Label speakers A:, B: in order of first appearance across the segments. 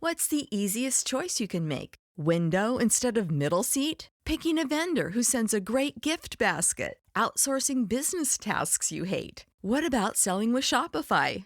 A: What's the easiest choice you can make? Window instead of middle seat? Picking a vendor who sends a great gift basket? Outsourcing business tasks you hate? What about selling with Shopify?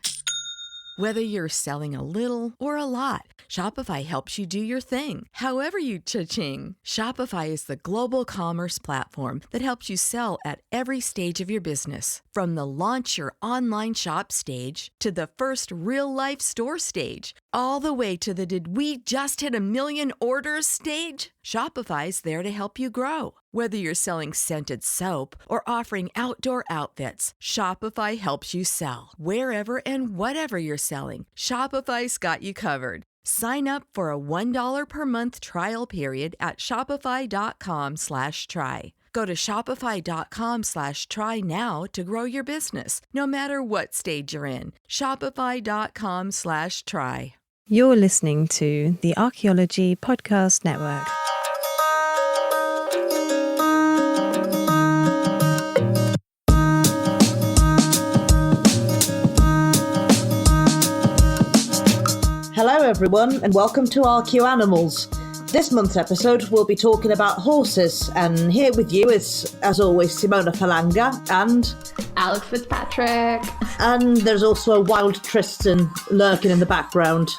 A: Whether you're selling a little or a lot, Shopify helps you do your thing, however you cha-ching. Shopify is the global commerce platform that helps you sell at every stage of your business. From the launch your online shop stage to the first real-life store stage, all the way to the did we just hit a million orders stage. Shopify's there to help you grow. Whether you're selling scented soap or offering outdoor outfits, Shopify helps you sell. Wherever and whatever you're selling, Shopify's got you covered. Sign up for a $1 per month trial period at shopify.com/try. Go to shopify.com/try now to grow your business, no matter what stage you're in. Shopify.com/try.
B: You're listening to the Archaeology Podcast Network.
C: Hello everyone and welcome to ArchaeoAnimals. This month's episode we'll be talking about horses, and here with you is, as always, Simona Falanga and
D: Alex Fitzpatrick.
C: And there's also a wild Tristan lurking in the background.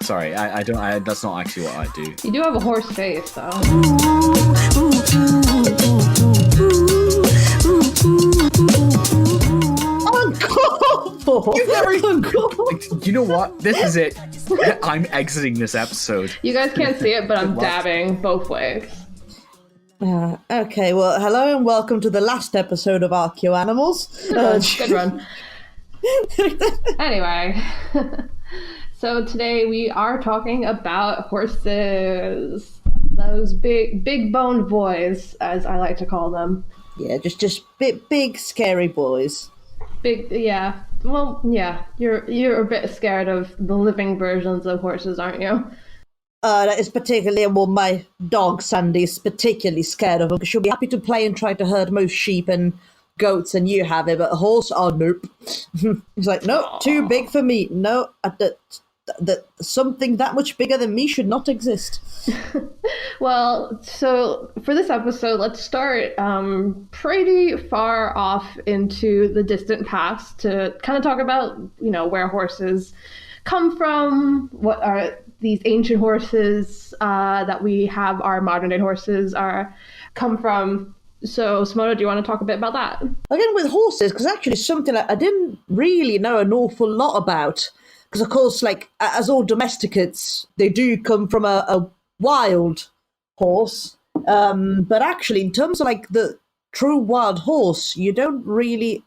E: Sorry, I don't. That's not actually what I do.
D: You do have a horse face, though.
E: You've never. You know what? This is it. I'm exiting this episode.
D: You guys can't see it, but I'm dabbing both ways.
C: Okay, well, hello and welcome to the last episode of ArchaeoAnimals.
D: Good run. Anyway, so today we are talking about horses. Those big boned boys, as I like to call them.
C: Yeah, just big scary boys.
D: Big, yeah. Well, yeah. You're a bit scared of the living versions of horses, aren't you?
C: That is particularly what my dog Sandy is particularly scared of, because she'll be happy to play and try to herd most sheep and goats, and you have it, but a horse, oh nope. He's like, no, too big for me. No, something that much bigger than me should not exist.
D: Well, so for this episode, let's start pretty far off into the distant past to kind of talk about, where horses come from, what are these ancient horses that we have, our modern day horses come from. So, Simona, do you want to talk a bit about that?
C: Again, with horses, because actually it's something I didn't really know an awful lot about. Because, of course, like, as all domesticates, they do come from a wild horse. But actually, in terms of, like, the true wild horse, you don't really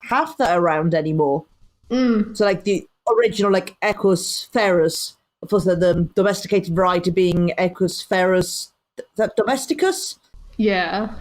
C: have that around anymore. So, like, the original, like, Equus ferus, of course, the domesticated variety being Equus ferus, that domesticus?
D: Yeah.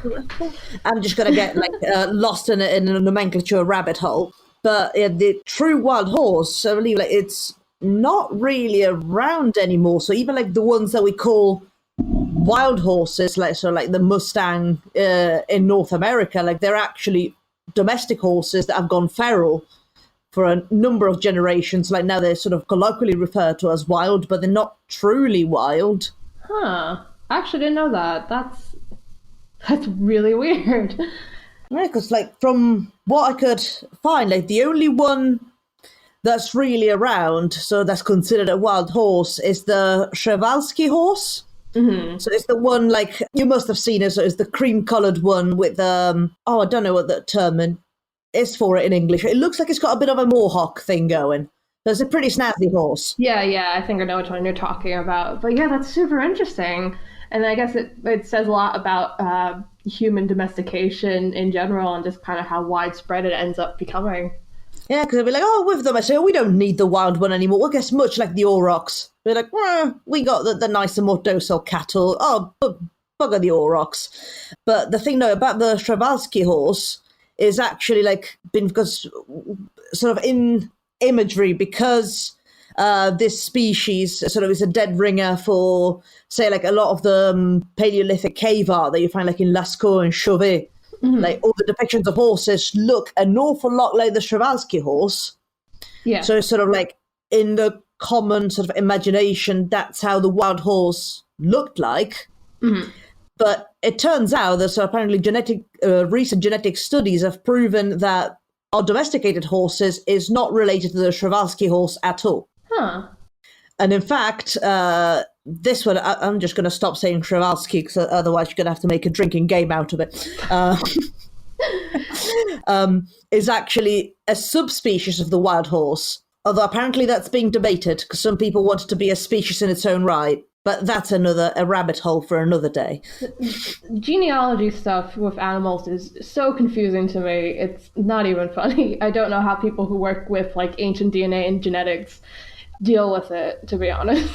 C: I'm just going to get, like, lost in a nomenclature rabbit hole. But the true wild horse, I believe, like, it's not really around anymore. So even like the ones that we call wild horses, like the Mustang in North America, like they're actually domestic horses that have gone feral for a number of generations. Like now they're sort of colloquially referred to as wild, but they're not truly wild.
D: Huh. I actually didn't know that. That's really weird.
C: Yeah, because like from what I could find, like the only one that's really around, so that's considered a wild horse, is the Przewalski horse. Mm-hmm. So it's the one, like, you must have seen it, so it's the cream-coloured one with, I don't know what the term is for it in English. It looks like it's got a bit of a mohawk thing going. So it's a pretty snazzy horse.
D: Yeah, I think I know which one you're talking about. But yeah, that's super interesting. And I guess it says a lot about human domestication in general and just kind of how widespread it ends up becoming.
C: Yeah, because they'll be like, with them, I say, we don't need the wild one anymore. I guess much like the aurochs. They're like, we got the nicer, more docile cattle. Oh, bugger the aurochs. But the thing, though, about the Przewalski horse is actually, like, because sort of in imagery, because this species sort of is a dead ringer for, say, like a lot of the Paleolithic cave art that you find like in Lascaux and Chauvet. Mm-hmm. Like all the depictions of horses look an awful lot like the Przewalski horse. Yeah. So it's sort of like in the common sort of imagination, that's how the wild horse looked like.
D: Mm-hmm.
C: But it turns out that so apparently recent genetic studies have proven that our domesticated horses is not related to the Przewalski horse at all.
D: Huh.
C: And in fact, this one, I'm just going to stop saying Przewalski because otherwise you're going to have to make a drinking game out of it, is actually a subspecies of the wild horse. Although apparently that's being debated because some people want it to be a species in its own right. But that's a rabbit hole for another day.
D: Genealogy stuff with animals is so confusing to me. It's not even funny. I don't know how people who work with like ancient DNA and genetics deal with it, to be honest.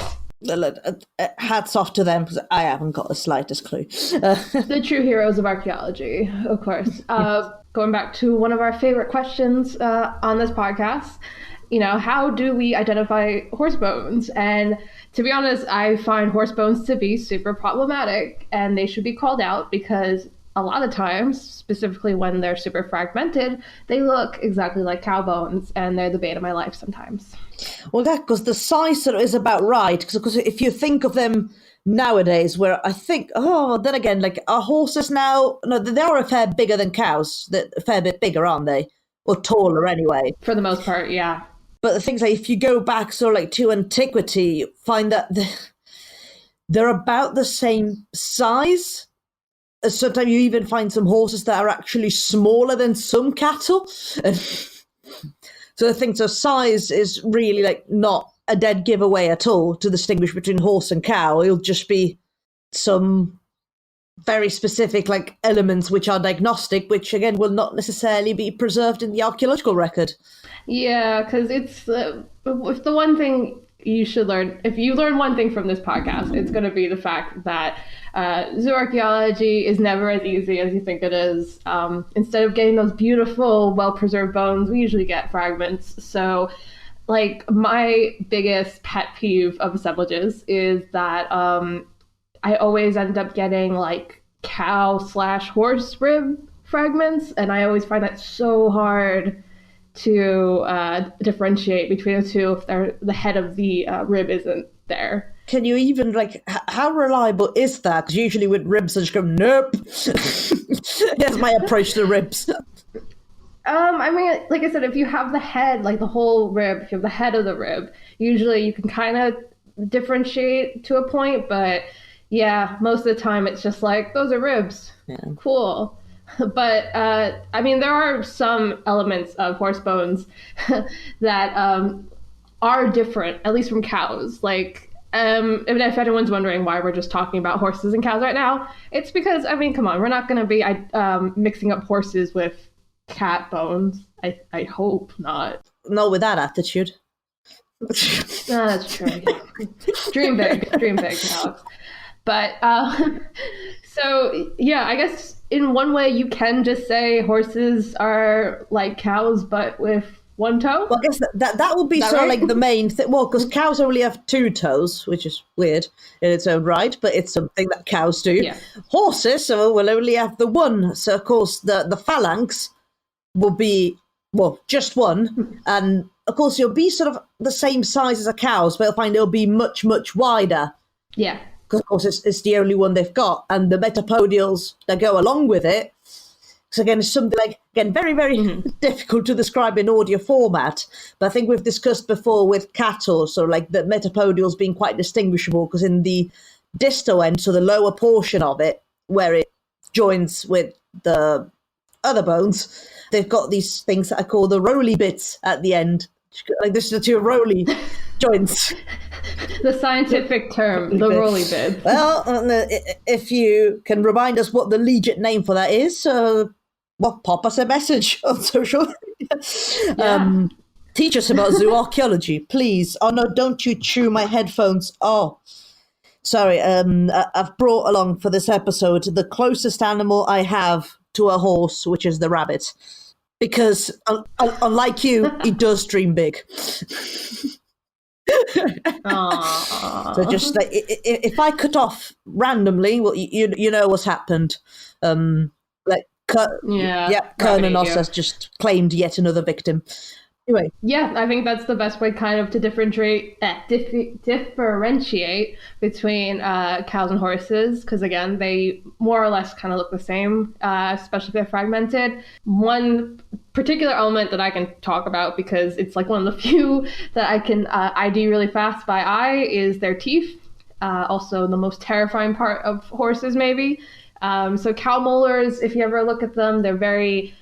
C: Hats off to them because I haven't got the slightest clue.
D: The true heroes of archaeology, of course. Going back to one of our favorite questions on this podcast, how do we identify horse bones? And to be honest, I find horse bones to be super problematic, and they should be called out because a lot of times, specifically when they're super fragmented, they look exactly like cow bones, and they're the bane of my life sometimes.
C: Well, because the size sort of is about right. Because if you think of them nowadays, where I think, then again, like our horses now, no, they are a fair bigger than cows. They're a fair bit bigger, aren't they? Or taller anyway.
D: For the most part, yeah.
C: But the things like if you go back sort of like to antiquity, you find that they're about the same size. Sometimes you even find some horses that are actually smaller than some cattle. And so I think so size is really like not a dead giveaway at all to distinguish between horse and cow. It'll just be some very specific like elements which are diagnostic, which again will not necessarily be preserved in the archaeological record.
D: Yeah, because it's if the one thing you should learn, if you learn one thing from this podcast, it's going to be the fact that zooarchaeology is never as easy as you think it is. Instead of getting those beautiful, well-preserved bones, we usually get fragments. So, like, my biggest pet peeve of assemblages is that I always end up getting, like, cow/horse rib fragments, and I always find that so hard to differentiate between the two if the head of the rib isn't there.
C: Can you even, like, how reliable is that? Because usually with ribs, I just go, nope. That's my approach to ribs.
D: I mean, like I said, if you have the head, like the whole rib, if you have the head of the rib, usually you can kind of differentiate to a point, but yeah, most of the time it's just like, those are ribs. Yeah. Cool. But, I mean, there are some elements of horse bones that are different, at least from cows. Like, if anyone's wondering why we're just talking about horses and cows right now, it's because, I mean, come on, we're not going to be mixing up horses with cat bones. I hope not.
C: Not with that attitude.
D: No, that's true. Dream big, Alex. But, so, yeah, I guess in one way you can just say horses are like cows, but with one toe.
C: Well, I guess that would be sort of like the main thing. Well, because cows only have 2 toes, which is weird in its own right, but it's something that cows do. Yeah. Horses will only have the 1. So, of course, the phalanx will be, well, just 1. And, of course, you'll be sort of the same size as a cow's, but you'll find it'll be much, much wider.
D: Yeah.
C: Because, of course, it's the only one they've got. And the metapodials that go along with it, so again, it's something like, again, very, very difficult to describe in audio format. But I think we've discussed before with cattle, so like the metapodials being quite distinguishable, because in the distal end, so the lower portion of it, where it joins with the other bones, they've got these things that I call the roly bits at the end. Like this is the 2 roly joints.
D: The scientific term, the roly bits.
C: Well, if you can remind us what the legit name for that is, pop us a message on social. Teach us about zooarchaeology, please. Oh no, don't you chew my headphones. Oh, sorry. I've brought along for this episode the closest animal I have to a horse, which is the rabbit. Because unlike you, he does dream big. So just like if I cut off randomly, well, you know what's happened. Kernan has just claimed yet another victim. Anyway,
D: Yeah, I think that's the best way kind of to differentiate between cows and horses, because again, they more or less kind of look the same, especially if they're fragmented. One particular element that I can talk about, because it's like one of the few that I can ID really fast by eye, is their teeth. Also, the most terrifying part of horses, maybe. So cow molars, if you ever look at them, they're very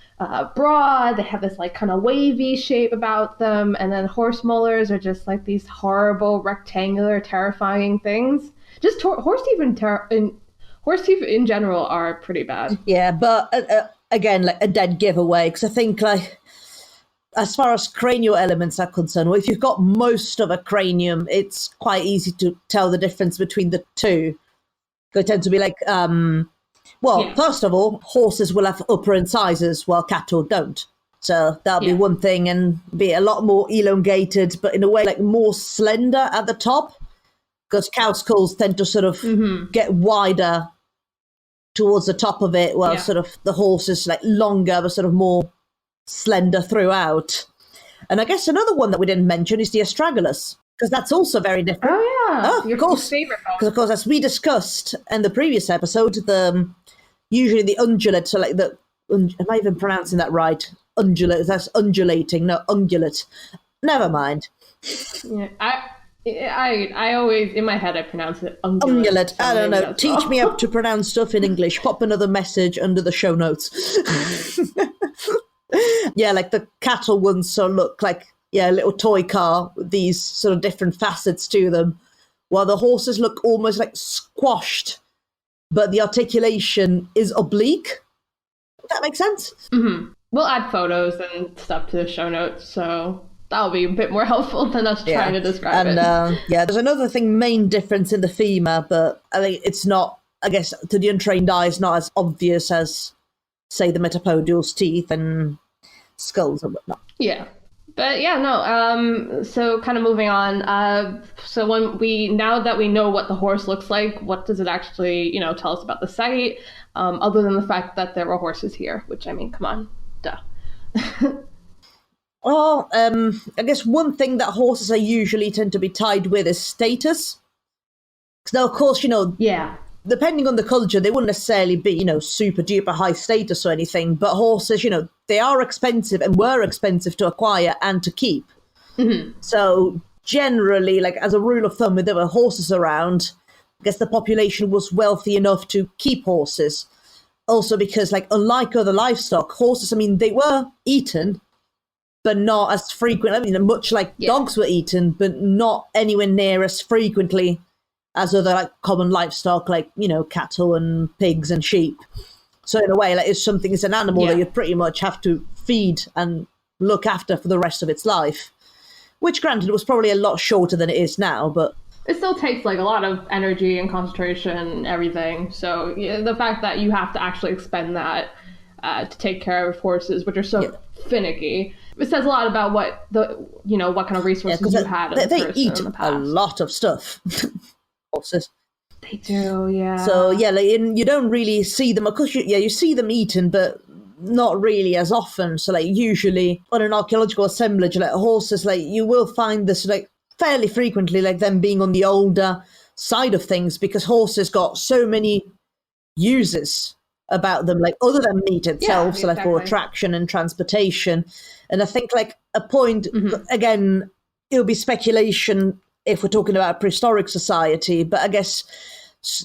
D: broad. They have this like kind of wavy shape about them, and then horse molars are just like these horrible rectangular, terrifying things. Just horse teeth in general are pretty bad.
C: yeah, but again, like a dead giveaway, because I think like as far as cranial elements are concerned, well, if you've got most of a cranium, it's quite easy to tell the difference between the two. They tend to be like, first of all, horses will have upper incisors while cattle don't. So that'll be one thing, and be a lot more elongated, but in a way like more slender at the top, because cow skulls tend to sort of get wider towards the top of it, while sort of the horse is like longer, but sort of more slender throughout. And I guess another one that we didn't mention is the astragalus, because that's also very different.
D: Oh yeah,
C: Of course,
D: favorite.
C: because of course, as we discussed in the previous episode, usually the ungulate, so like am I even pronouncing that right? Ungulate, that's undulating, no, ungulate. Never mind.
D: Yeah, I always, in my head, I pronounce it ungulate.
C: Ungulate, I don't know. Teach me up to pronounce stuff in English. Pop another message under the show notes. Yeah, like the cattle ones sort of look like, a little toy car with these sort of different facets to them, while the horses look almost like squashed, but the articulation is oblique. Does that make sense?
D: Mm-hmm. We'll add photos and stuff to the show notes, so that'll be a bit more helpful than us trying to describe it.
C: And there's another main difference in the femur, but I think it's not, I guess, to the untrained eye, it's not as obvious as, say, the metapodial's teeth and skulls and whatnot.
D: Yeah. But yeah, no. So kind of moving on. So now that we know what the horse looks like, what does it actually, tell us about the site? Other than the fact that there were horses here, which, I mean, come on, duh.
C: Well, I guess one thing that horses are usually tend to be tied with is status. Now, of course,
D: Yeah.
C: depending on the culture, they wouldn't necessarily be, super duper high status or anything. But horses, they are expensive and were expensive to acquire and to keep.
D: Mm-hmm.
C: So generally, like as a rule of thumb, if there were horses around, I guess the population was wealthy enough to keep horses. Also because, like, unlike other livestock, horses, I mean, they were eaten, but not as frequent. I mean, much like dogs were eaten, but not anywhere near as frequently as other like common livestock, like, cattle and pigs and sheep. So in a way, like it's an animal that you pretty much have to feed and look after for the rest of its life. Which, granted, was probably a lot shorter than it is now, but
D: it still takes like a lot of energy and concentration and everything. So the fact that you have to actually expend that to take care of horses, which are so finicky, it says a lot about what what kind of resources you had as a person
C: eat
D: in the past.
C: a lot of stuff. Horses.
D: They do, yeah.
C: So you don't really see them. Of course, you see them eaten, but not really as often. So like usually on an archaeological assemblage, like horses, like you will find this like fairly frequently, like them being on the older side of things, because horses got so many uses about them, like other than meat itself, so like for attraction and transportation. And I think like a point, again, it'll be speculation if we're talking about a prehistoric society, but I guess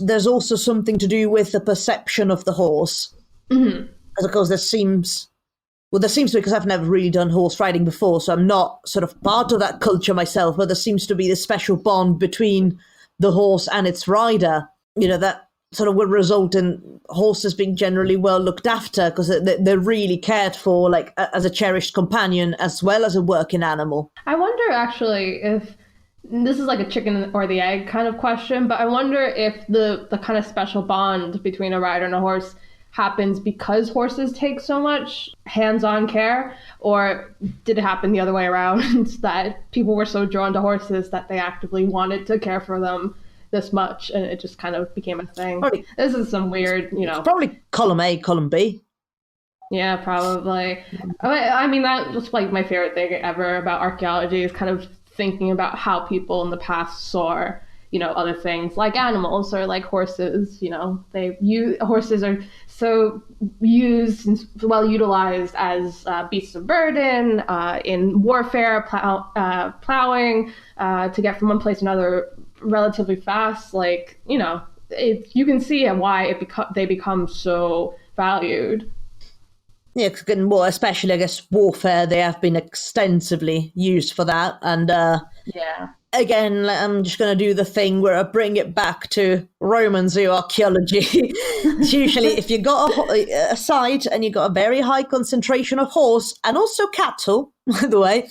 C: there's also something to do with the perception of the horse.
D: Mm-hmm.
C: As of course there seems to be, because I've never really done horse riding before, so I'm not sort of part of that culture myself, but there seems to be this special bond between the horse and its rider, that sort of will result in horses being generally well looked after, because they're really cared for, like as a cherished companion as well as a working animal.
D: I wonder actually if this is like a chicken or the egg kind of question, but I wonder if the kind of special bond between a rider and a horse happens because horses take so much hands-on care, or did it happen the other way around, that people were so drawn to horses that they actively wanted to care for them this much, and it just kind of became a thing. This is some weird,
C: It's probably column A, column B.
D: Yeah, probably. I mean, that was like my favorite thing ever about archaeology is kind of thinking about how people in the past saw, other things like animals or like horses. Horses are so used and well utilized as beasts of burden in warfare, plowing to get from one place to another relatively fast. Like, you can see why they become so valued.
C: Yeah, more especially, I guess, warfare, they have been extensively used for that. And
D: Yeah.
C: again, I'm just going to do the thing where I bring it back to Roman zoo archaeology. It's usually if you got a site and you got a very high concentration of horse and also cattle, by the way,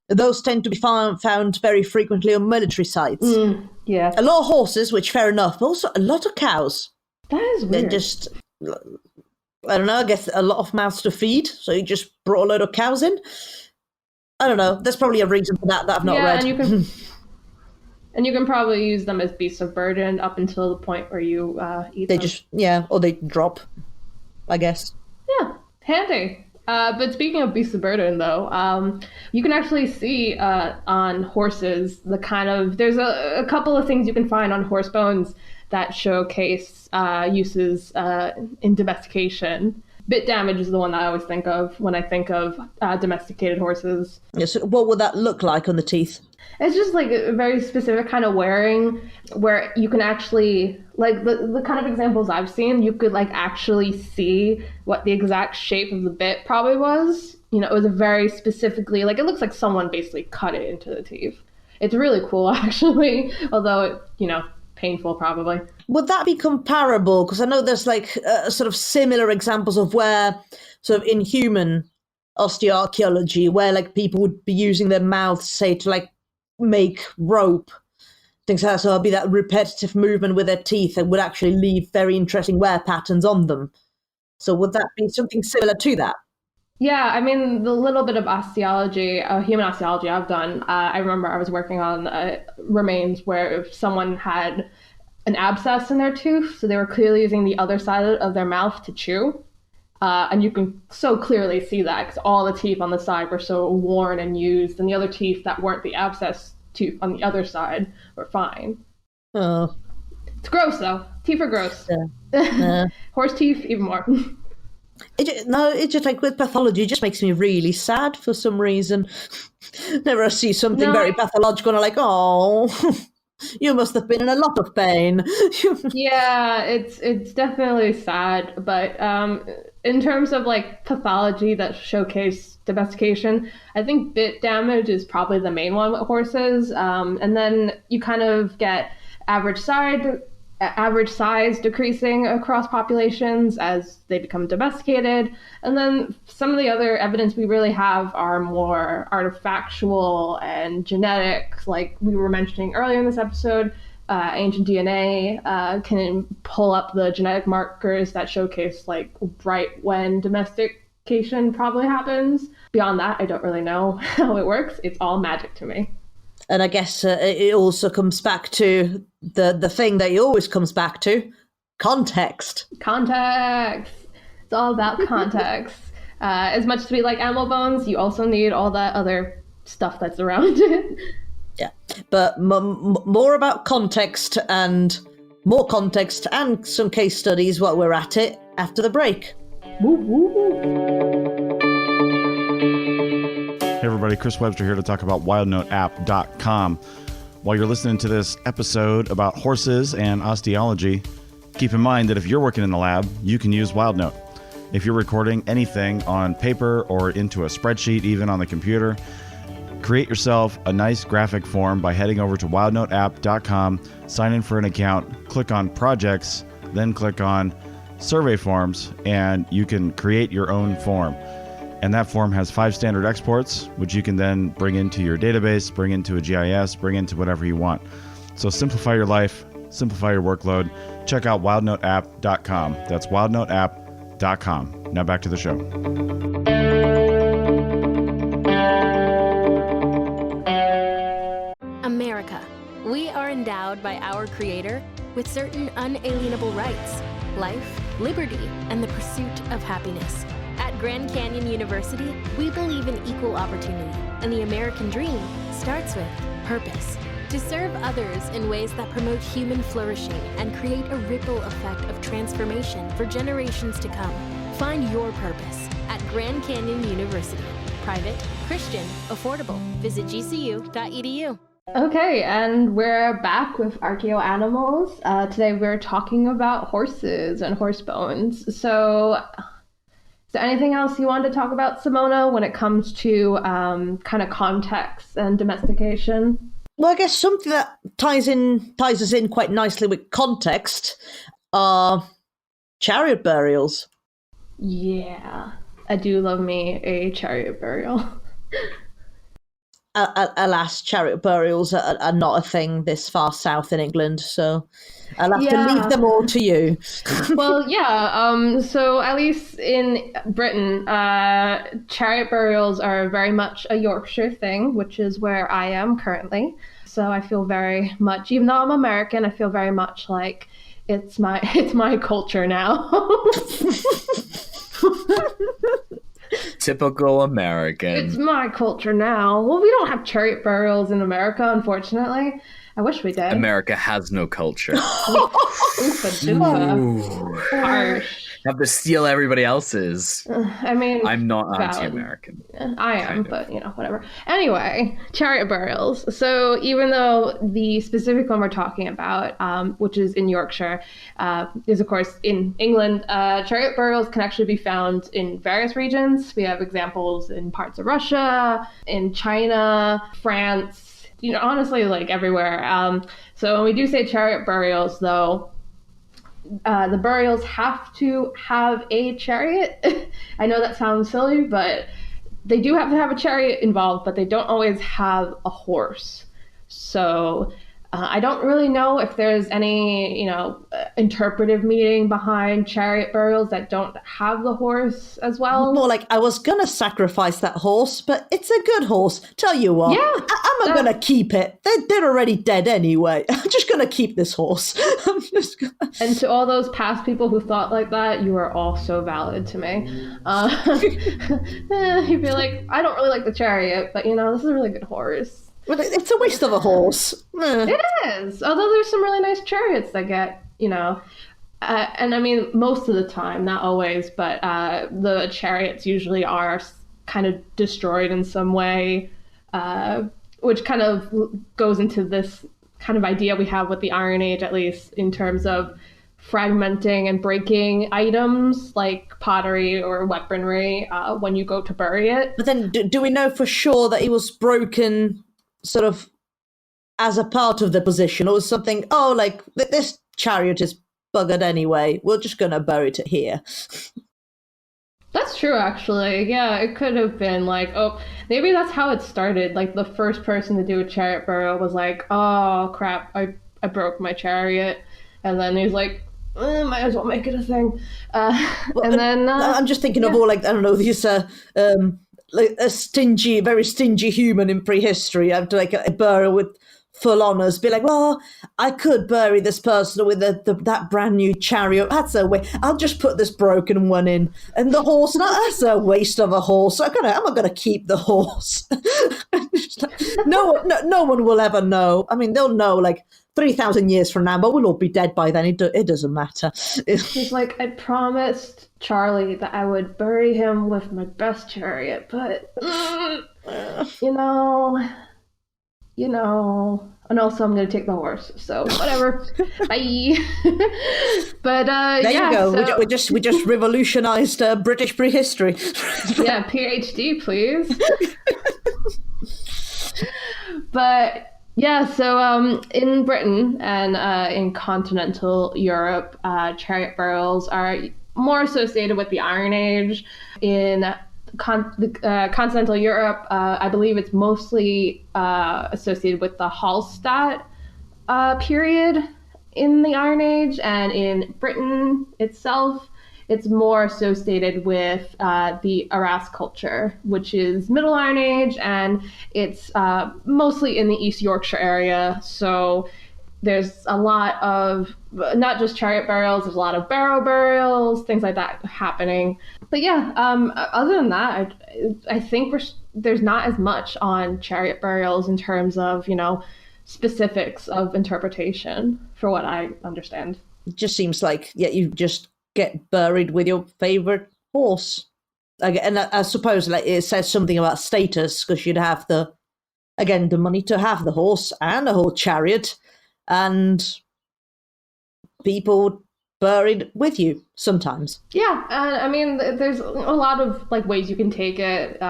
C: those tend to be found very frequently on military sites.
D: Yeah.
C: A lot of horses, which fair enough, but also a lot of cows.
D: That is weird.
C: They're just, I don't know, I guess a lot of mouths to feed, so you just brought a load of cows in. I don't know. There's probably a reason for that I've not read.
D: And you can probably use them as beasts of burden up until the point where you eat them.
C: Or they drop, I guess.
D: Yeah, handy. But speaking of beasts of burden, though, you can actually see on horses there's a couple of things you can find on horse bones that showcase uses in domestication. Bit damage is the one that I always think of when I think of domesticated horses.
C: Yeah, so what would that look like on the teeth?
D: It's just like a very specific kind of wearing where you can actually, like the kind of examples I've seen, you could like actually see what the exact shape of the bit probably was. It was a very specifically, like it looks like someone basically cut it into the teeth. It's really cool actually, although painful probably.
C: Would that be comparable? Because I know there's like sort of similar examples of where sort of in human osteoarchaeology where like people would be using their mouths, say, to like make rope, things like that. So it'll be that repetitive movement with their teeth and would actually leave very interesting wear patterns on them. So would that be something similar to that?
D: Yeah, I mean, the little bit of osteology, human osteology I've done, I remember I was working on remains where if someone had an abscess in their tooth, so they were clearly using the other side of their mouth to chew. And you can so clearly see that because all the teeth on the side were so worn and used, and the other teeth that weren't the abscess tooth on the other side were fine.
C: Oh.
D: It's gross, though. Teeth are gross.
C: Yeah.
D: Horse teeth, even more.
C: It's just like with pathology, it just makes me really sad for some reason. Whenever I see something very pathological, I'm like, oh, you must have been in a lot of pain.
D: Yeah, it's definitely sad, but in terms of like pathology that showcase domestication, I think bit damage is probably the main one with horses, and then you kind of get average size decreasing across populations as they become domesticated. And then some of the other evidence we really have are more artifactual and genetic, like we were mentioning earlier in this episode. Ancient DNA can pull up the genetic markers that showcase like right when domestication probably happens. Beyond that, I don't really know how it works. It's all magic to me.
C: And I guess it also comes back to the thing that it always comes back to, context.
D: Context. It's all about context. As much as we like animal bones, you also need all that other stuff that's around it.
C: Yeah, but more about context and more context and some case studies while we're at it after the break.
D: Woo, woo, woo.
F: Hey everybody, Chris Webster here to talk about wildnoteapp.com. While you're listening to this episode about horses and osteology, keep in mind that if you're working in the lab, you can use WildNote. If you're recording anything on paper or into a spreadsheet, even on the computer, create yourself a nice graphic form by heading over to wildnoteapp.com, sign in for an account, click on projects, then click on survey forms, and you can create your own form. And that form has 5 standard exports, which you can then bring into your database, bring into a GIS, bring into whatever you want. So simplify your life, simplify your workload. Check out wildnoteapp.com. That's wildnoteapp.com. Now back to the show.
G: America. We are endowed by our Creator with certain unalienable rights: life, liberty, and the pursuit of happiness. At At Grand Canyon University, we believe in equal opportunity, and the American dream starts with purpose. To serve others in ways that promote human flourishing and create a ripple effect of transformation for generations to come. Find your purpose at Grand Canyon University. Private, Christian, affordable. Visit gcu.edu.
D: Okay, and we're back with ArchaeoAnimals. Today we're talking about horses and horse bones. So, is there anything else you wanted to talk about, Simona, when it comes to kind of context and domestication?
C: Well, I guess something that ties us in quite nicely with context are chariot burials.
D: Yeah, I do love me a chariot burial.
C: Alas, chariot burials are not a thing this far south in England, so I'll have to leave them all to you.
D: Well, yeah, so at least in Britain, chariot burials are very much a Yorkshire thing, which is where I am currently. So I feel very much, even though I'm American, I feel very much like it's my culture now.
E: Typical American.
D: It's my culture now. Well, we don't have chariot burials in America, unfortunately. I wish we did.
E: America has no culture.
D: Harsh.
E: Have to steal everybody else's.
D: I mean,
E: I'm not
D: valid.
E: anti-American.
D: I am, but whatever. Anyway, chariot burials. So even though the specific one we're talking about, which is in Yorkshire, is of course in England, chariot burials can actually be found in various regions. We have examples in parts of Russia, in China, France, honestly, like everywhere. So when we do say chariot burials, though, the burials have to have a chariot. I know that sounds silly, but they do have to have a chariot involved, but they don't always have a horse. So I don't really know if there's any, interpretive meaning behind chariot burials that don't have the horse as well.
C: More like, I was going to sacrifice that horse, but it's a good horse. Tell you what, I'm going to keep it. They're already dead anyway. I'm just going to keep this horse.
D: And to all those past people who thought like that, you are all so valid to me. You'd be like, I don't really like the chariot, but this is a really good horse.
C: But it's a waste of a horse.
D: It is. Although there's some really nice chariots that get, and I mean, most of the time, not always, but the chariots usually are kind of destroyed in some way, which kind of goes into this kind of idea we have with the Iron Age, at least in terms of fragmenting and breaking items like pottery or weaponry when you go to bury it.
C: But then do we know for sure that it was broken sort of as a part of the position, or something, like this chariot is buggered anyway, we're just going to bury it here?
D: That's true, actually. Yeah, it could have been like, maybe that's how it started. Like the first person to do a chariot burial was like, oh crap, I broke my chariot. And then he's like, might as well make it a thing. I'm
C: just thinking of all, like, I don't know, these like a very stingy human in prehistory have to like a burial with full honors, be like, well, I could bury this person with that brand new chariot. That's a way. I'll just put this broken one in, and the horse. That's a waste of a horse. I'm not gonna keep the horse. No one will ever know. I mean, they'll know like 3,000 years from now, but we'll all be dead by then. It doesn't matter.
D: He's like, I promised Charlie that I would bury him with my best chariot, but and also I'm going to take the horse, so whatever. Bye. But
C: there you go. So, we just revolutionized British prehistory.
D: Yeah, PhD, please. But yeah, so in Britain and in continental Europe, chariot burials are more associated with the Iron Age. In continental Europe, I believe it's mostly associated with the Hallstatt period in the Iron Age, and in Britain itself, it's more associated with the Arras culture, which is Middle Iron Age, and it's mostly in the East Yorkshire area. So There's a lot of not just chariot burials, there's a lot of barrow burials, things like that happening. But yeah, other than that, I think there's not as much on chariot burials in terms of, specifics of interpretation, for what I understand.
C: It just seems like, you just get buried with your favorite horse. And I suppose it says something about status, because you'd have the money to have the horse and a whole chariot, and people buried with you sometimes.
D: Yeah, I mean, there's a lot of ways you can take it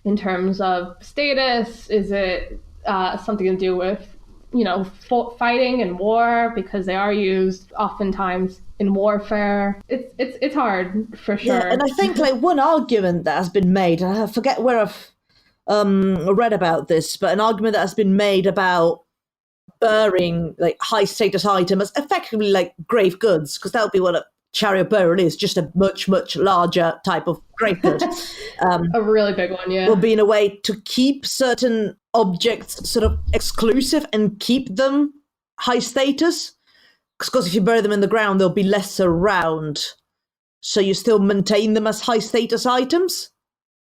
D: in terms of status. Is it something to do with fighting and war, because they are used oftentimes in warfare? It's hard for sure.
C: Yeah, and I think one argument that has been made, and I forget where I've read about this, but an argument that has been made about burying high status items as effectively grave goods, because that would be what a chariot burial is, just a much larger type of grave good.
D: A really big one, yeah.
C: Will be in a way to keep certain objects sort of exclusive and keep them high status, because if you bury them in the ground, they'll be less around, so you still maintain them as high status items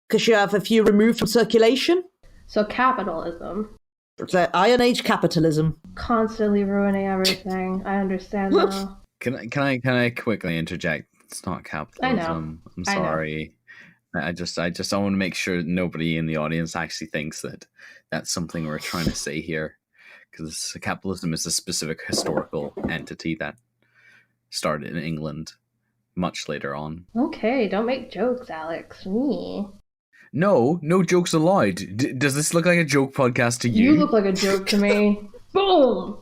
C: because you have a few removed from circulation.
D: So capitalism.
C: It's like Iron Age capitalism.
D: Constantly ruining everything. I understand now.
H: Can I quickly interject? It's not capitalism.
D: I know.
H: I'm sorry. I just want to make sure nobody in the audience actually thinks that that's something we're trying to say here, because capitalism is a specific historical entity that started in England much later on.
D: Okay, don't make jokes, Alex. Me.
H: No jokes allowed. Does this look like a joke podcast to you?
D: You look like a joke to me. Boom!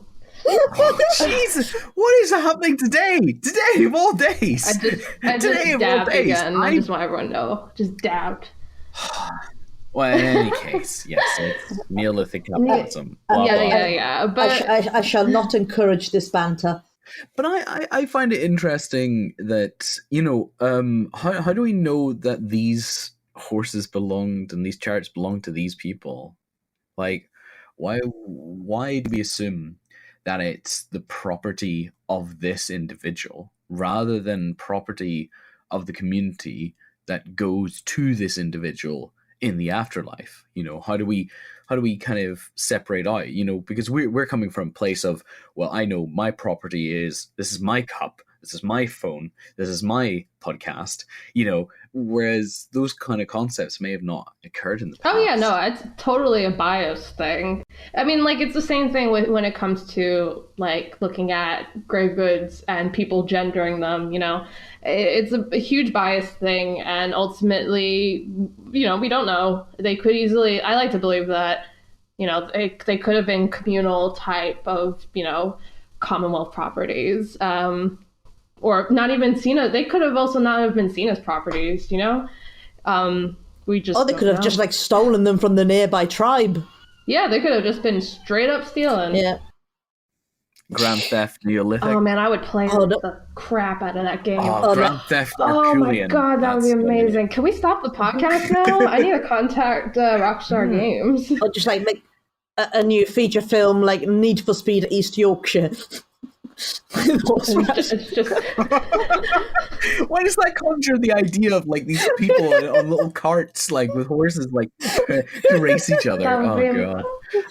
H: Oh, Jesus, what is happening today? Today of all days.
D: I just dabbed again. I just want everyone to know. Just dabbed.
H: Well, in any case, yes, it's Neolithic capitalism. Blah,
D: yeah. But
C: I shall not encourage this banter.
H: But I find it interesting that, how do we know that these horses belonged and these chariots belonged to these people? Why do we assume that it's the property of this individual rather than property of the community that goes to this individual in the afterlife? How do we kind of separate out, because we're coming from a place of, well, I know my property is, this is my cup, this is my phone, this is my podcast, whereas those kind of concepts may have not occurred in the past.
D: Oh yeah, no, it's totally a bias thing. I mean, it's the same thing when it comes to looking at grave goods and people gendering them. It's a huge bias thing, and ultimately, we don't know. They could easily, I like to believe that, they could have been communal type of, Commonwealth properties, or not even seen as, they could have also not have been seen as properties, we just,
C: they could have just stolen them from the nearby tribe.
D: Yeah, they could have just been straight up stealing.
C: Yeah.
H: Grand Theft Neolithic.
D: Oh man, I would play the crap out of that game.
H: Grand Theft
D: Oh my
H: Archaeoanimals.
D: god, that would be amazing. Can we stop the podcast now? I need to contact Rockstar Games.
C: Or just make a new feature film Need for Speed East Yorkshire.
D: It's just
H: Why does that conjure the idea of these people on little carts with horses to race each other? Oh god.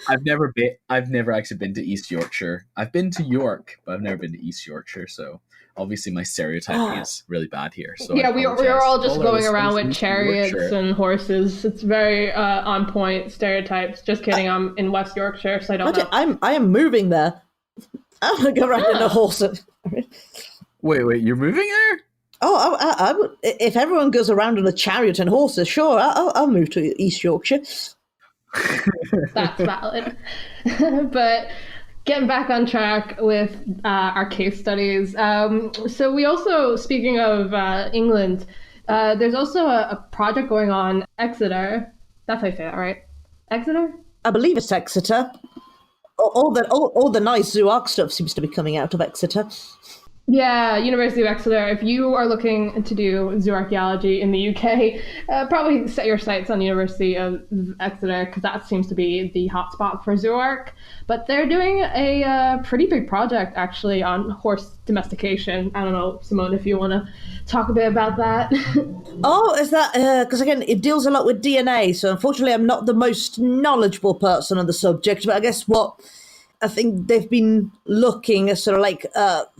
H: I've never actually been to East Yorkshire. I've been to York, but I've never been to East Yorkshire, so obviously my stereotyping is really bad here. So
D: yeah, we are all just going around with chariots and horses. It's very on point stereotypes. Just kidding, I'm in West Yorkshire, so I don't know.
C: I am moving there. I'm gonna go around in a horse.
H: Wait, you're moving there?
C: Oh, I would, if everyone goes around on a chariot and horses, sure, I'll move to East Yorkshire.
D: That's valid. But getting back on track with our case studies. So we also, speaking of England, there's also a project going on, Exeter. That's how you say that, right? Exeter?
C: I believe it's Exeter. All the nice zoo arc stuff seems to be coming out of Exeter.
D: Yeah, University of Exeter. If you are looking to do zoo archaeology in the UK, probably set your sights on University of Exeter because that seems to be the hotspot for zoo arc. But they're doing a pretty big project actually on horse domestication. I don't know, Simone, if you want to talk a bit about that.
C: Oh, is that because again it deals a lot with DNA? So unfortunately, I'm not the most knowledgeable person on the subject. But I guess what I think they've been looking at sort of like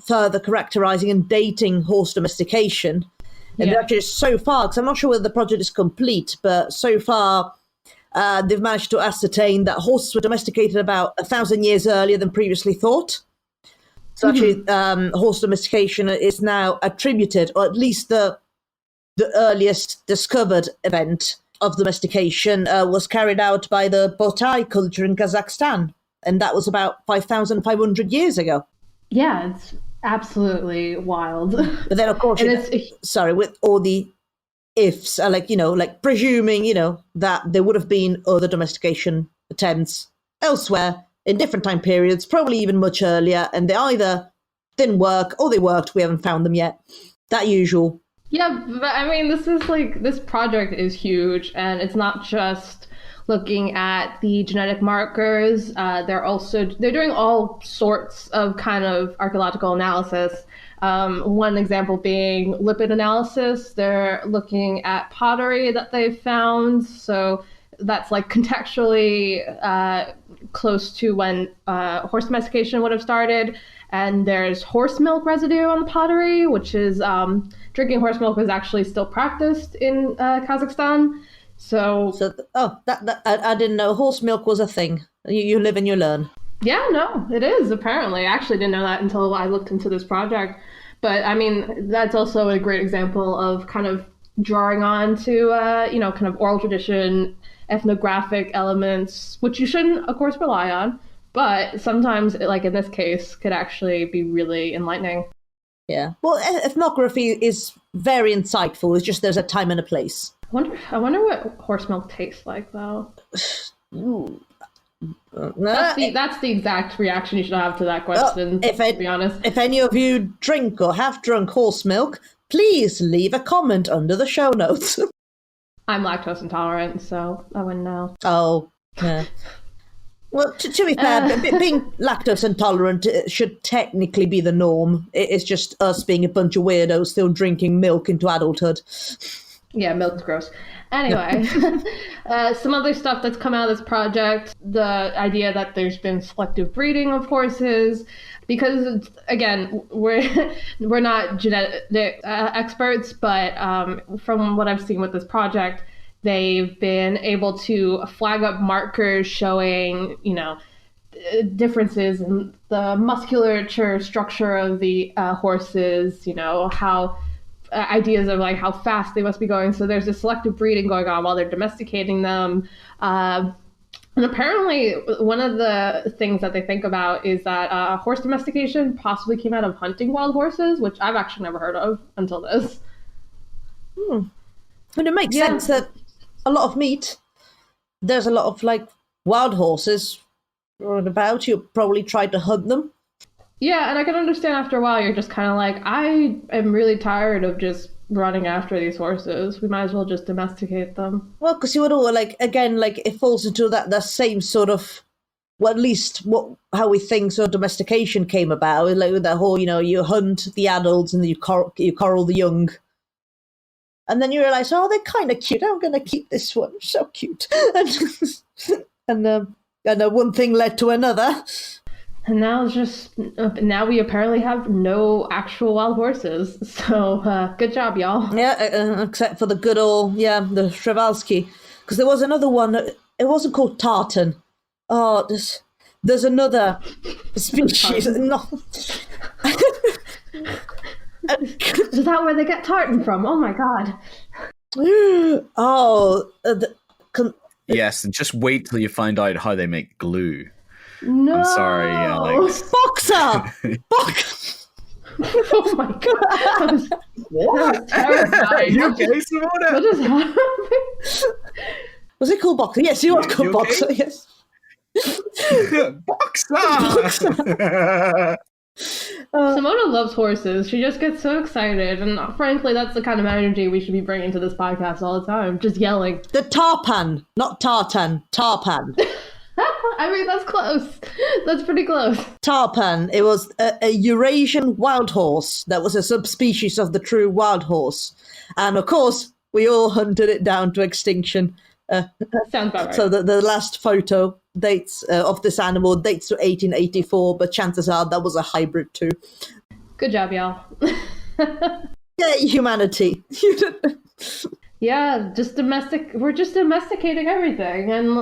C: further characterizing and dating horse domestication. And
D: Yeah.
C: actually, so far, because I'm not sure whether the project is complete, but so far they've managed to ascertain that horses were domesticated about 1,000 years earlier than previously thought. So actually, horse domestication is now attributed, or at least the earliest discovered event of domestication was carried out by the Botai culture in Kazakhstan. And that was about 5,500 years ago.
D: Yeah, it's absolutely wild.
C: But then, of course,
D: And it's
C: with all the ifs, like presuming, that there would have been other domestication attempts elsewhere in different time periods, probably even much earlier, and they either didn't work or they worked. We haven't found them yet. That usual.
D: Yeah, but I mean, this project is huge, and it's not just looking at the genetic markers. They're doing all sorts of kind of archaeological analysis. One example being lipid analysis. They're looking at pottery that they've found, so that's like contextually close to when horse domestication would have started. And there's horse milk residue on the pottery, which is drinking horse milk was actually still practiced in Kazakhstan.
C: I didn't know horse milk was a thing. You live and you learn.
D: Yeah, no, it is apparently. I actually didn't know that until I looked into this project. But I mean, that's also a great example of kind of drawing on to, kind of oral tradition, ethnographic elements, which you shouldn't, of course, rely on. But sometimes, like in this case, could actually be really enlightening.
C: Yeah. Well, ethnography is very insightful. It's just there's a time and a place.
D: I wonder what horse milk tastes like, though.
C: Ooh.
D: That's the exact reaction you should have to that question, to be honest.
C: If any of you drink or have drunk horse milk, please leave a comment under the show notes.
D: I'm lactose intolerant, so I wouldn't know.
C: Oh, yeah. Well, to be fair, being lactose intolerant should technically be the norm. It's just us being a bunch of weirdos still drinking milk into adulthood.
D: Yeah, milk's gross. Anyway, some other stuff that's come out of this project, the idea that there's been selective breeding of horses, because, again, we're not genetic experts, but from what I've seen with this project, they've been able to flag up markers showing, differences in the musculature structure of the horses, how ideas of like how fast they must be going. So there's a selective breeding going on while they're domesticating them. And apparently one of the things that they think about is that horse domestication possibly came out of hunting wild horses, which I've actually never heard of until this.
C: And it makes sense that a lot of meat, there's a lot of like wild horses running about. You probably tried to hunt them.
D: Yeah, and I can understand after a while you're just kind of like, I am really tired of just running after these horses. We might as well just domesticate them.
C: Well, because you would all it falls into that same sort of, well, at least how we think sort of domestication came about, like with that whole, you hunt the adults and you coral the young. And then you realize, oh, they're kind of cute. I'm going to keep this one. So cute. and one thing led to another.
D: And now we apparently have no actual wild horses. So good job, y'all.
C: Yeah, except for the good old, the Shrivalsky. Because there was another one. It wasn't called tartan. Oh, there's another species. No.
D: Is that where they get tartan from? Oh my god.
C: Oh.
H: Yes, and just wait till you find out how they make glue.
D: No.
H: I'm sorry, Alex.
C: Boxer! Boxer!
D: Oh my god. That was terrifying.
H: You okay, Simona?
D: What just happened?
C: Was it called Boxer? Yes, he was called Boxer, yes.
H: Boxer!
D: Simona loves horses. She just gets so excited. And frankly, that's the kind of energy we should be bringing to this podcast all the time. Just yelling.
C: The tarpan, not tartan, tarpan.
D: I mean, that's close. That's pretty close.
C: Tarpan. It was a Eurasian wild horse that was a subspecies of the true wild horse. And of course, we all hunted it down to extinction.
D: Sounds about right.
C: So the last photo dates of this animal dates to 1884, but chances are that was a hybrid too.
D: Good job, y'all.
C: Yay, humanity.
D: Yeah, we're just domesticating everything. And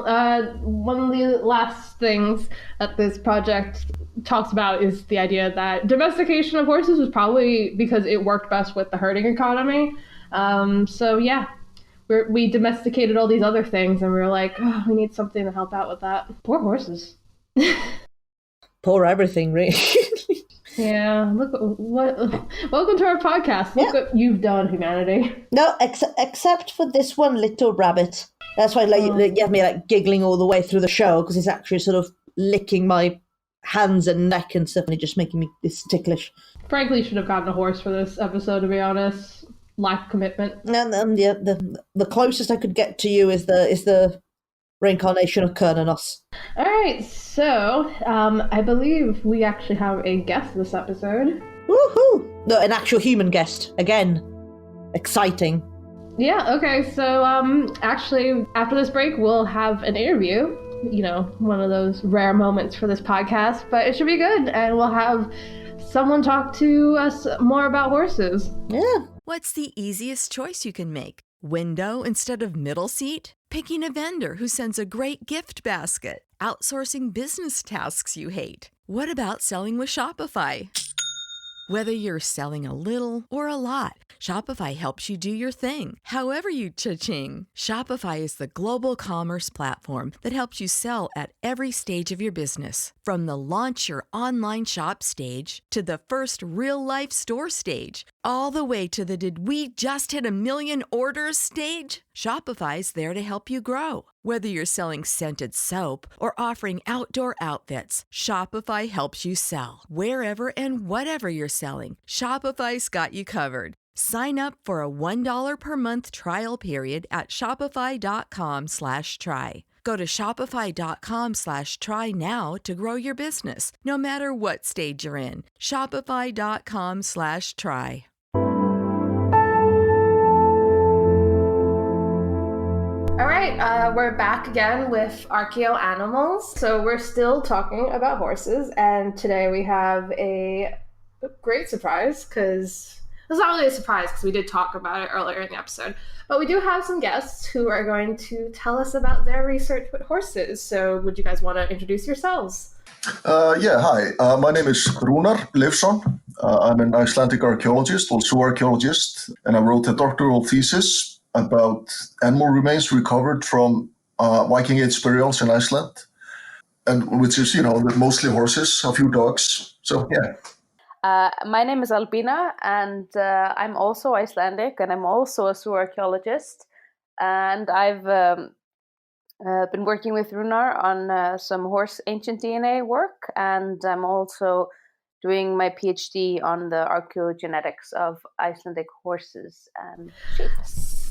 D: one of the last things that this project talks about is the idea that domestication of horses was probably because it worked best with the herding economy. So yeah, we domesticated all these other things, and we were like, oh, we need something to help out with that. Poor horses.
C: Poor everything, really.
D: Yeah, look what. Welcome to our podcast. Look what you've done, humanity.
C: No, except for this one little rabbit. That's why you have me giggling all the way through the show, because it's actually sort of licking my hands and neck and stuff, and it's just making me this ticklish.
D: Frankly, you should have gotten a horse for this episode, to be honest. Lack commitment.
C: And yeah, the closest I could get to you is the reincarnation of Kernanos.
D: All right, so I believe we actually have a guest this episode.
C: Woohoo! No, an actual human guest again. Exciting.
D: Yeah. Okay. So actually, after this break, we'll have an interview. You know, one of those rare moments for this podcast, but it should be good, and we'll have someone talk to us more about horses.
C: Yeah.
A: What's the easiest choice you can make? Window instead of middle seat? Picking a vendor who sends a great gift basket? Outsourcing business tasks you hate? What about selling with Shopify? Whether you're selling a little or a lot, Shopify helps you do your thing, however you cha-ching. Shopify is the global commerce platform that helps you sell at every stage of your business. From the launch your online shop stage to the first real-life store stage, all the way to the did we just hit 1 million orders stage. Shopify's there to help you grow. Whether you're selling scented soap or offering outdoor outfits, Shopify helps you sell. Wherever and whatever you're selling, Shopify's got you covered. Sign up for a $1 per month trial period at shopify.com/try. Go to shopify.com/try now to grow your business, no matter what stage you're in. Shopify.com/try.
D: All right, we're back again with ArchaeoAnimals. So we're still talking about horses, and today we have a great surprise, because it's not really a surprise because we did talk about it earlier in the episode, but we do have some guests who are going to tell us about their research with horses. So would you guys want to introduce yourselves?
I: Hi. My name is Rúnar Leifsson. I'm an Icelandic archaeologist, also archaeologist, and I wrote a doctoral thesis about animal remains recovered from Viking Age burials in Iceland, and which is, mostly horses, a few dogs. So, yeah.
J: My name is Albina, and I'm also Icelandic, and I'm also a zooarchaeologist. And I've been working with Runar on some horse ancient DNA work, and I'm also doing my PhD on the archaeogenetics of Icelandic horses and sheep.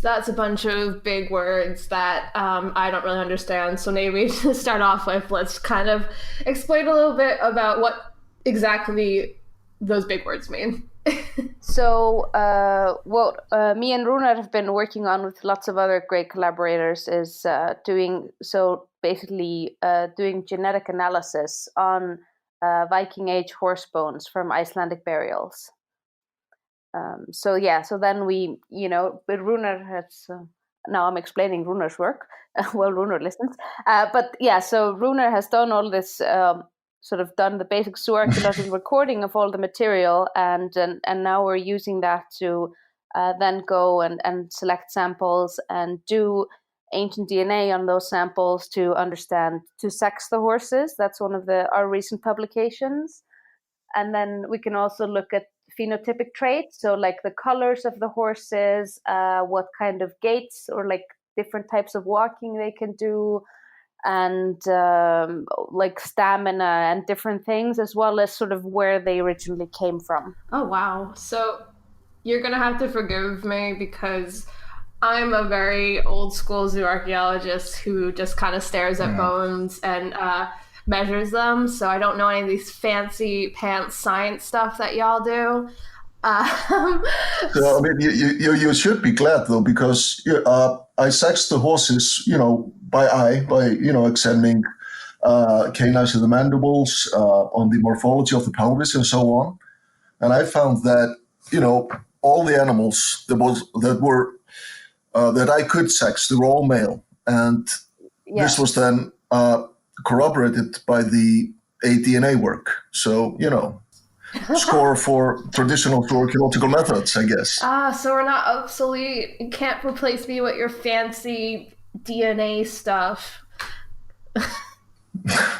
D: That's a bunch of big words that I don't really understand. So maybe to start off with, let's kind of explain a little bit about what exactly those big words mean.
J: So what me and Runar have been working on with lots of other great collaborators is doing genetic analysis on Viking Age horse bones from Icelandic burials. So then we, but Runar has, now I'm explaining Runar's work while Runar listens. So Runar has done all this, sort of done the basic zooarchaeological recording of all the material, and now we're using that to then go and select samples and do ancient DNA on those samples to sex the horses. That's one of our recent publications. And then we can also look at phenotypic traits, so like the colors of the horses, what kind of gaits or like different types of walking they can do, and like stamina and different things, as well as sort of where they originally came from.
D: Oh, wow. So you're going to have to forgive me because I'm a very old school zoo archaeologist who just kind of stares at bones and measures them. So I don't know any of these fancy pants science stuff that y'all do.
I: So, I mean, you should be glad, though, because I sexed the horses, by eye, by, examining canines and the mandibles, on the morphology of the pelvis and so on. And I found that, all the animals that I could sex, they were all male. And this was then corroborated by the ADNA work. So, score for traditional archaeological methods, I guess.
D: So we're not obsolete. You can't replace me with your fancy DNA stuff.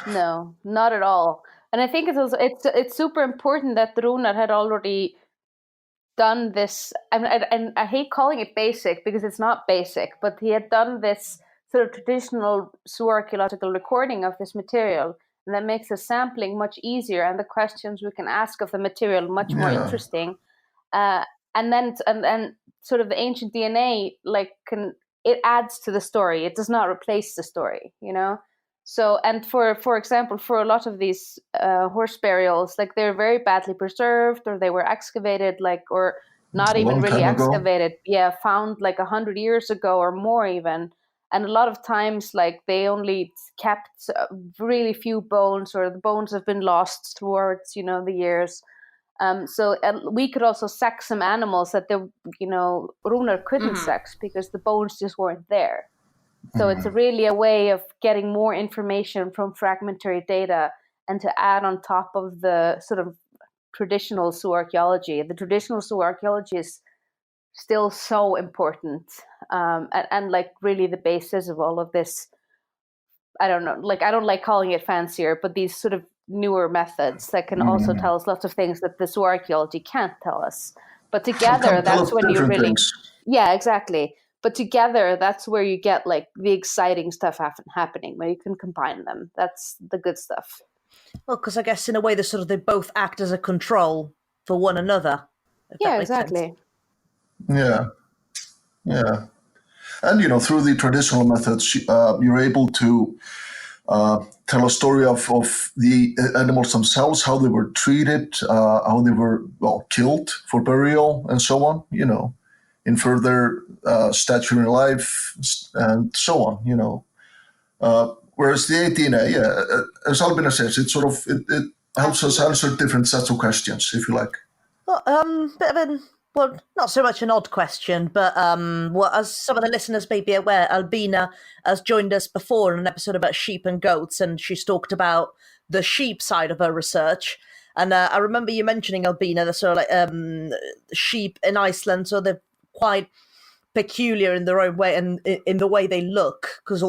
J: No, not at all. And I think it's super important that Runar had already done this. And I hate calling it basic because it's not basic, but he had done this sort of traditional zooarchaeological recording of this material. And that makes the sampling much easier and the questions we can ask of the material much more interesting. And then sort of the ancient DNA, it adds to the story. It does not replace the story, So, and for example, for a lot of these horse burials, they're very badly preserved, or they were excavated, or not even really excavated. Yeah, found 100 years ago or more even. And a lot of times, they only kept really few bones, or the bones have been lost throughout, the years. So we could also sex some animals that Runar couldn't sex because the bones just weren't there. So it's really a way of getting more information from fragmentary data and to add on top of the sort of traditional zooarchaeology. The traditional zooarchaeology is still so important and really the basis of all of this. I don't know, I don't like calling it fancier, but these sort of newer methods that can also tell us lots of things that the zooarchaeology can't tell us. But together, that's when you really... Things. Yeah, exactly. But together, that's where you get the exciting stuff happening, where you can combine them. That's the good stuff.
C: Well, because I guess in a way, they both act as a control for one another.
J: Yeah, exactly.
I: Sense. Yeah. And, through the traditional methods, you're able to tell a story of the animals themselves, how they were treated, how they were, killed for burial and so on, in further stature in life and so on, whereas the ADNA, as Albina says, it helps us answer different sets of questions, if you like.
C: Well, not so much an odd question, but as some of the listeners may be aware, Albina has joined us before in an episode about sheep and goats, and she's talked about the sheep side of her research. And I remember you mentioning, Albina, the sort of sheep in Iceland, so they're quite peculiar in their own way and in the way they look, because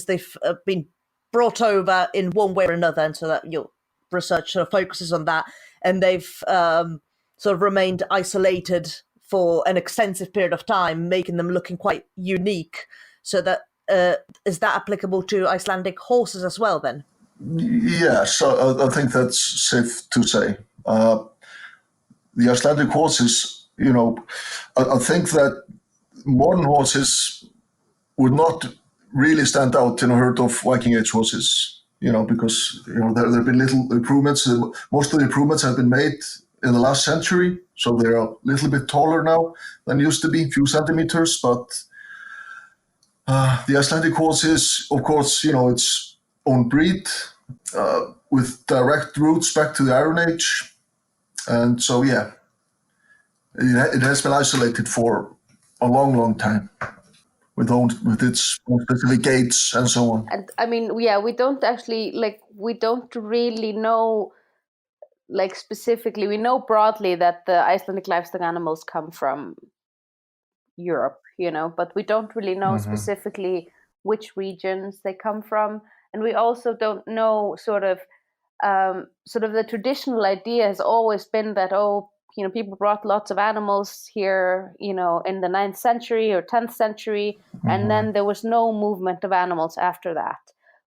C: they've been brought over in one way or another, and so that your research sort of focuses on that, and they've sort of remained isolated for an extensive period of time, making them looking quite unique. So that is that applicable to Icelandic horses as well, then?
I: Yeah, so I think that's safe to say. The Icelandic horses, I think that modern horses would not really stand out in a herd of Viking Age horses, because there have been little improvements. Most of the improvements have been made in the last century, so they're a little bit taller now than used to be, a few centimeters. But the Icelandic horse is, of course, its own breed with direct roots back to the Iron Age. And so, yeah, it has been isolated for a long, long time with its own specific gaits and so on.
J: And I mean, yeah, we don't really know specifically. We know broadly that the Icelandic livestock animals come from Europe, but we don't really know specifically which regions they come from. And we also don't know sort of the traditional idea has always been that, people brought lots of animals here, in the 9th century or 10th century, and then there was no movement of animals after that.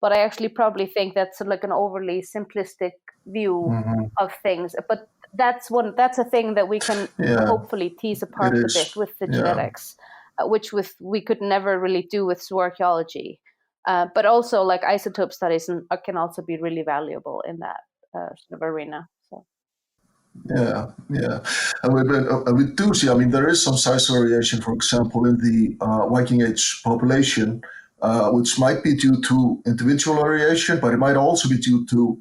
J: but I actually probably think that's like an overly simplistic view of things. But that's a thing that we can hopefully tease apart a bit with the genetics, which we could never really do with zooarchaeology. But also, like, isotope studies can also be really valuable in that sort of arena. So.
I: Yeah. And we do see, I mean, there is some size variation, for example, in the Viking Age population, which might be due to individual variation, but it might also be due to,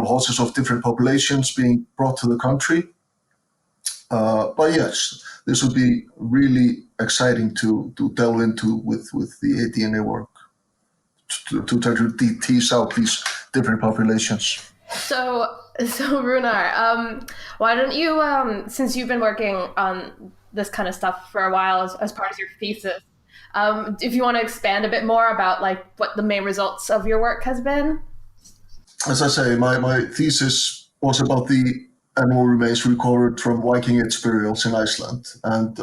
I: horses of different populations being brought to the country. But yes, this would be really exciting to delve into with the DNA work, to try to tease out these different populations.
D: So Runar, why don't you, since you've been working on this kind of stuff for a while as part of your thesis, if you want to expand a bit more about like what the main results of your work has been?
I: As I say, my thesis was about the animal remains recovered from Viking Age burials in Iceland, and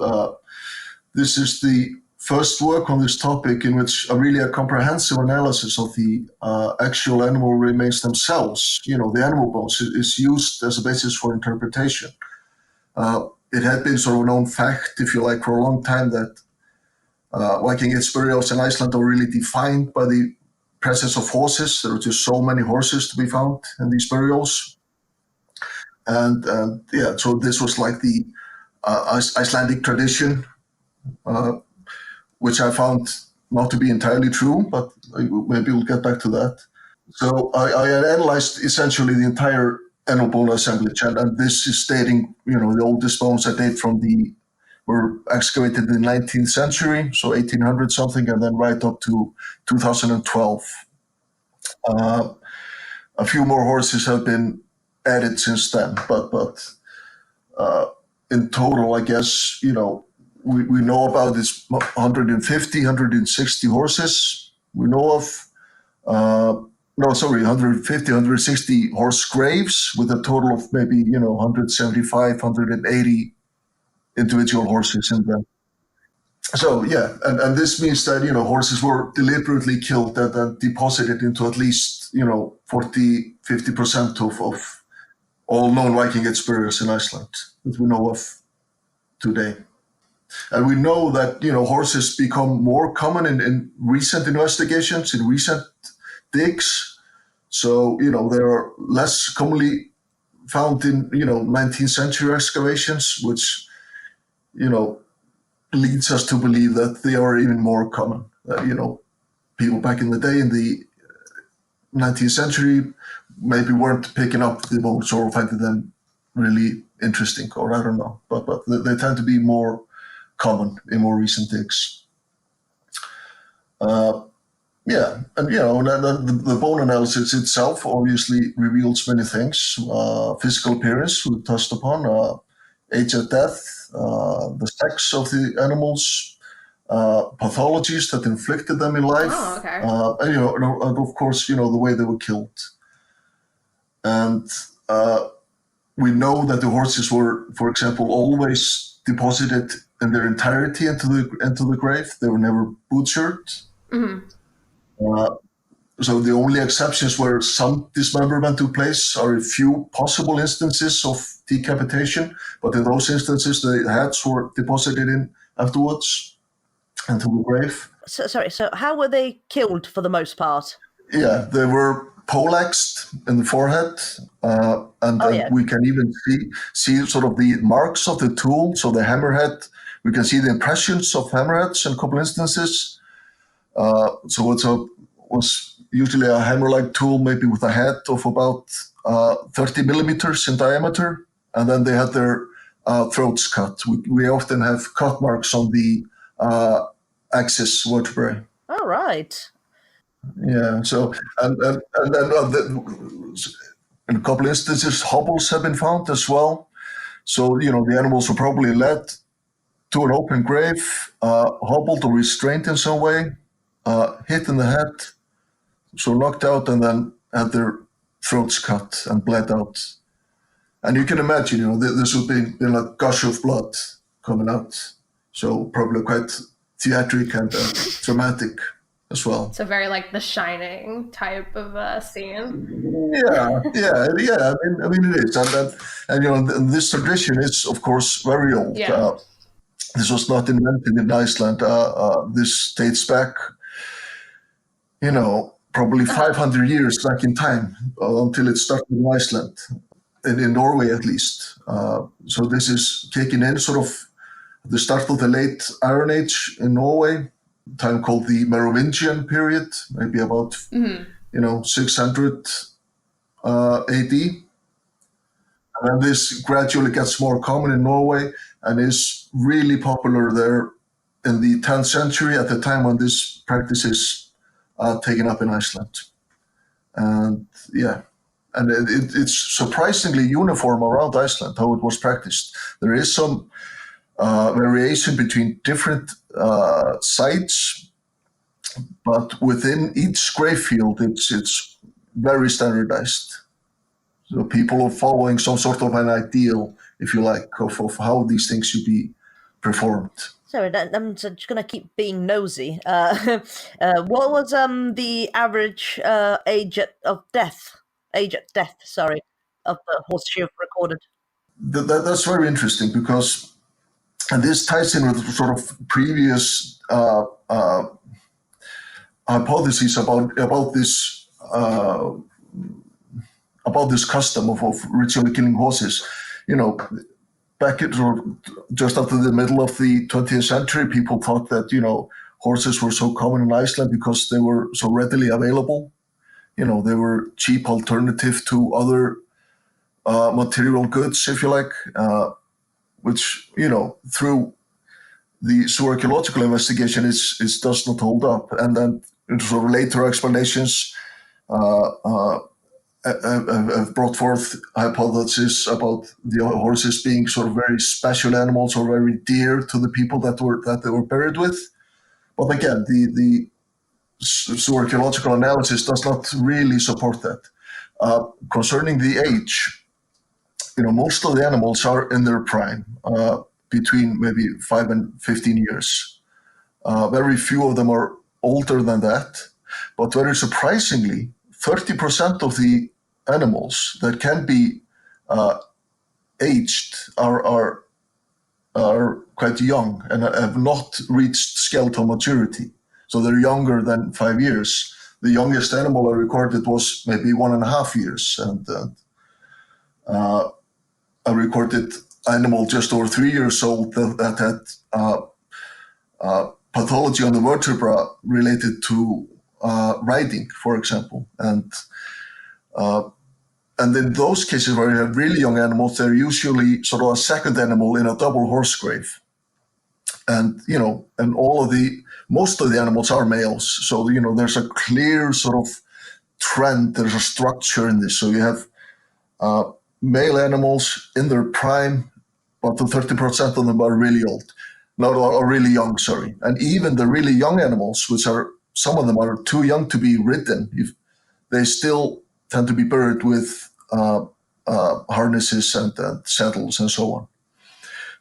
I: this is the first work on this topic in which a comprehensive analysis of the actual animal remains themselves, the animal bones, is used as a basis for interpretation. It had been sort of a known fact, if you like, for a long time that Viking Age burials in Iceland are really defined by the presence of horses. There are just so many horses to be found in these burials. And so this was like the Icelandic tradition, which I found not to be entirely true, but maybe we'll get back to that. So I had analyzed essentially the entire animal bone assemblage, and this is dating, the oldest bones that date were excavated in the 19th century, so 1800 something, and then right up to 2012. A few more horses have been added since then, but in total, I guess, we know about this 150, 160 horses. We know of, 150, 160 horse graves with a total of maybe, 175, 180 individual horses in them. So, and this means that, horses were deliberately killed and deposited into at least, 40, 50% of all known Viking Age burials in Iceland that we know of today. And we know that, horses become more common in recent investigations, in recent digs. So, they are less commonly found in, 19th century excavations, which, leads us to believe that they are even more common. People back in the day in the 19th century maybe weren't picking up the bones or finding them really interesting, or I don't know, but they tend to be more common in more recent digs. And the bone analysis itself obviously reveals many things. Physical appearance, we touched upon, age at death, the sex of the animals, pathologies that inflicted them in life, and of course, the way they were killed. And we know that the horses were, for example, always deposited in their entirety into the grave. They were never butchered. Mm-hmm. So the only exceptions where some dismemberment took place are a few possible instances of decapitation, but in those instances, the heads were deposited in afterwards into the grave.
C: So how were they killed for the most part?
I: Yeah, they were poleaxed in the forehead, and we can even see sort of the marks of the tool. So the hammerhead, we can see the impressions of hammerheads in a couple instances. So it was usually a hammer-like tool, maybe with a head of about 30 millimeters in diameter, and then they had their throats cut. We often have cut marks on the axis vertebrae.
C: All right.
I: Yeah. So and then in a couple instances, hobbles have been found as well. So the animals were probably led to an open grave, hobbled or restrained in some way, hit in the head, so knocked out, and then had their throats cut and bled out. And you can imagine, this would be a gush of blood coming out. So probably quite theatric and dramatic. as well.
D: So very like The Shining type of scene.
I: Yeah. I mean, it is, and this tradition is, of course, very old.
D: Yeah.
I: This was not invented in Iceland. This dates back, probably 500 years back in time until it started in Iceland, in Norway at least. So this is kicking in sort of the start of the late Iron Age in Norway, time called the Merovingian period, maybe about 600 AD. And then this gradually gets more common in Norway and is really popular there in the 10th century, at the time when this practice is taken up in Iceland. And it's surprisingly uniform around Iceland, how it was practiced. There is some variation between different sites, but within each grave field, it's very standardized. So people are following some sort of an ideal, if you like, of how these things should be performed.
C: Sorry, I'm just going to keep being nosy. What was the average age of death, of the horse you've recorded?
I: That's very interesting because, and this ties in with sort of previous hypotheses about this custom of ritually killing horses. Back just after the middle of the 20th century, people thought that, horses were so common in Iceland because they were so readily available. They were cheap alternative to other material goods, if you like, which, through the zooarchaeological investigation, it does not hold up. And then sort of later explanations have brought forth hypotheses about the horses being sort of very special animals or very dear to the people that they were buried with. But again, the zooarchaeological analysis does not really support that. Concerning the age, most of the animals are in their prime, between maybe 5 and 15 years. Very few of them are older than that, but very surprisingly, 30% of the animals that can be aged are quite young and have not reached skeletal maturity. So they're younger than 5 years. The youngest animal I recorded was maybe 1.5 years, and I recorded animal just over 3 years old that had pathology on the vertebra related to riding, for example, and in those cases where you have really young animals, they're usually sort of a second animal in a double horse grave, and most of the animals are males, so there's a clear sort of trend. There's a structure in this. So you have male animals in their prime, but the 30% of them are really old, are really young. Sorry, and even the really young animals, which are some of them are too young to be ridden, if they still tend to be buried with harnesses and saddles and so on.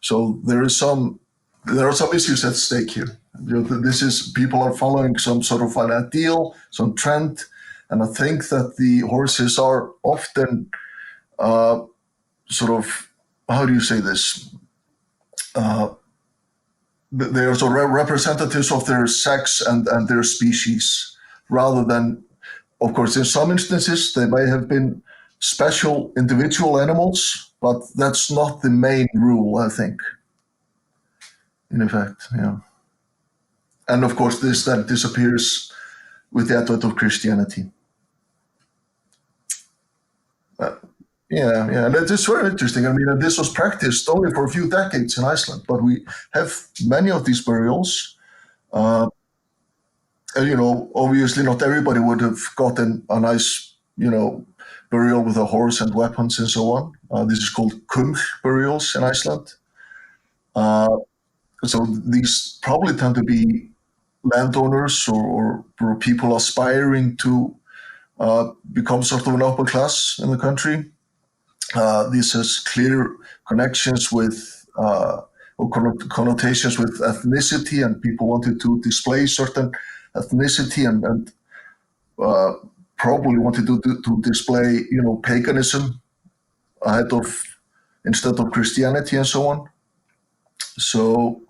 I: So there are some issues at stake here. People are following some sort of an ideal, some trend, and I think that the horses are often sort of, how do you say this? They are sort of representatives of their sex and their species, rather than, of course, in some instances, they may have been special individual animals, but that's not the main rule, I think, in effect, yeah. And of course, this then disappears with the advent of Christianity. Yeah, and it is very interesting. I mean, this was practiced only for a few decades in Iceland, but we have many of these burials. And, obviously not everybody would have gotten a nice, burial with a horse and weapons and so on. This is called kuml burials in Iceland. So these probably tend to be landowners or people aspiring to become sort of an upper class in the country. This has clear connections with or connotations with ethnicity, and people wanted to display certain ethnicity and probably wanted to display, paganism instead of Christianity and so on. So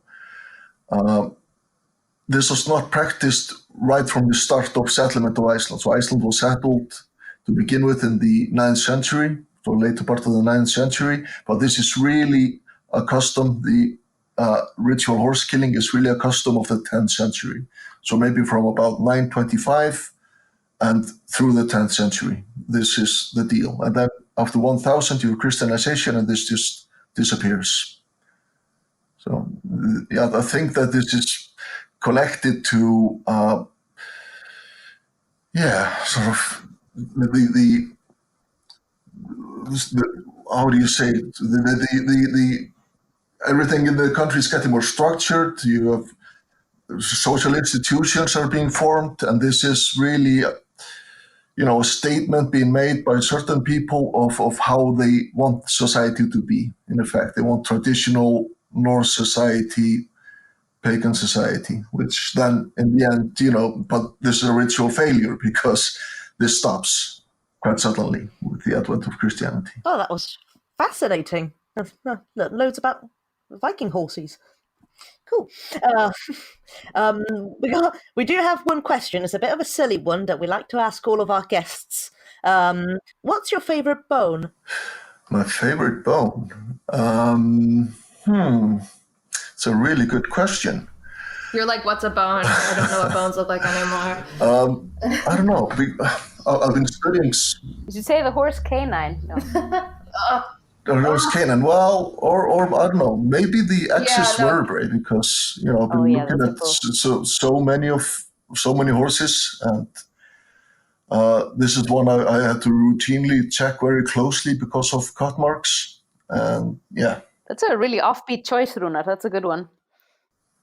I: this was not practiced right from the start of settlement of Iceland. So Iceland was settled to begin with in the 9th century, so later part of the 9th century. But this is really a custom. The ritual horse killing is really a custom of the 10th century. So maybe from about 925 and through the 10th century, this is the deal. And then after 1000, you have Christianization, and this just disappears. So yeah, I think that this is connected to sort of the how do you say it? The everything in the country is getting more structured. You have social institutions are being formed, and this is really a statement being made by certain people of how they want society to be. In effect, they want traditional Norse society, pagan society, which then in the end, but this is a ritual failure because this stops quite suddenly with the advent of Christianity.
C: Oh, that was fascinating. Loads about Viking horses. Cool. We do have one question. It's a bit of a silly one that we like to ask all of our guests. What's your favorite bone?
I: My favorite bone? It's a really good question.
D: You're like, what's a bone? I don't know what bones look like anymore.
I: I don't know. I've been studying.
J: Did you say the horse canine? No.
I: Or horse canine. Well, or I don't know. Maybe the axis vertebrae, because I've been looking at so many horses, and this is one I had to routinely check very closely because of cut marks. And yeah.
J: That's a really offbeat choice, Runar. That's a good one.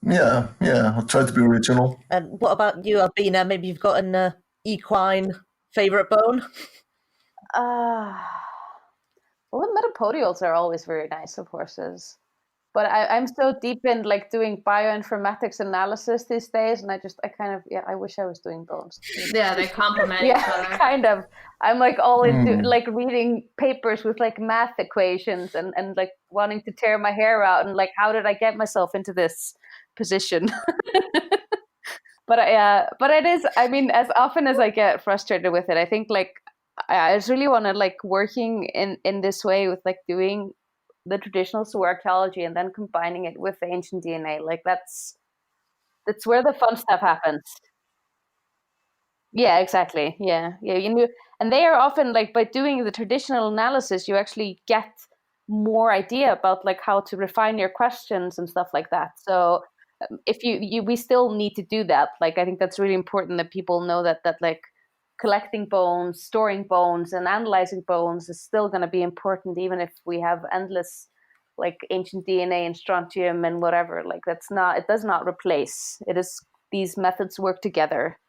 I: Yeah. I'll try to be original.
C: And what about you, Albina? Maybe you've got an equine favorite bone?
J: Well, the metapodials are always very nice of horses. But I'm so deep in doing bioinformatics analysis these days, and I wish I was doing bones.
D: Yeah, they complement each other.
J: Kind of. I'm all into reading papers with math equations and wanting to tear my hair out and how did I get myself into this position? But it is. I mean, as often as I get frustrated with it, I think I just really want to working in this way with doing the traditional zooarchaeology and then combining it with the ancient DNA. That's where the fun stuff happens. Yeah, exactly. Yeah. And they are often by doing the traditional analysis, you actually get more idea about how to refine your questions and stuff like that. So if we still need to do that. I think that's really important that people know that collecting bones, storing bones, and analyzing bones is still going to be important, even if we have endless ancient DNA and strontium and whatever. It does not replace. It is, these methods work together,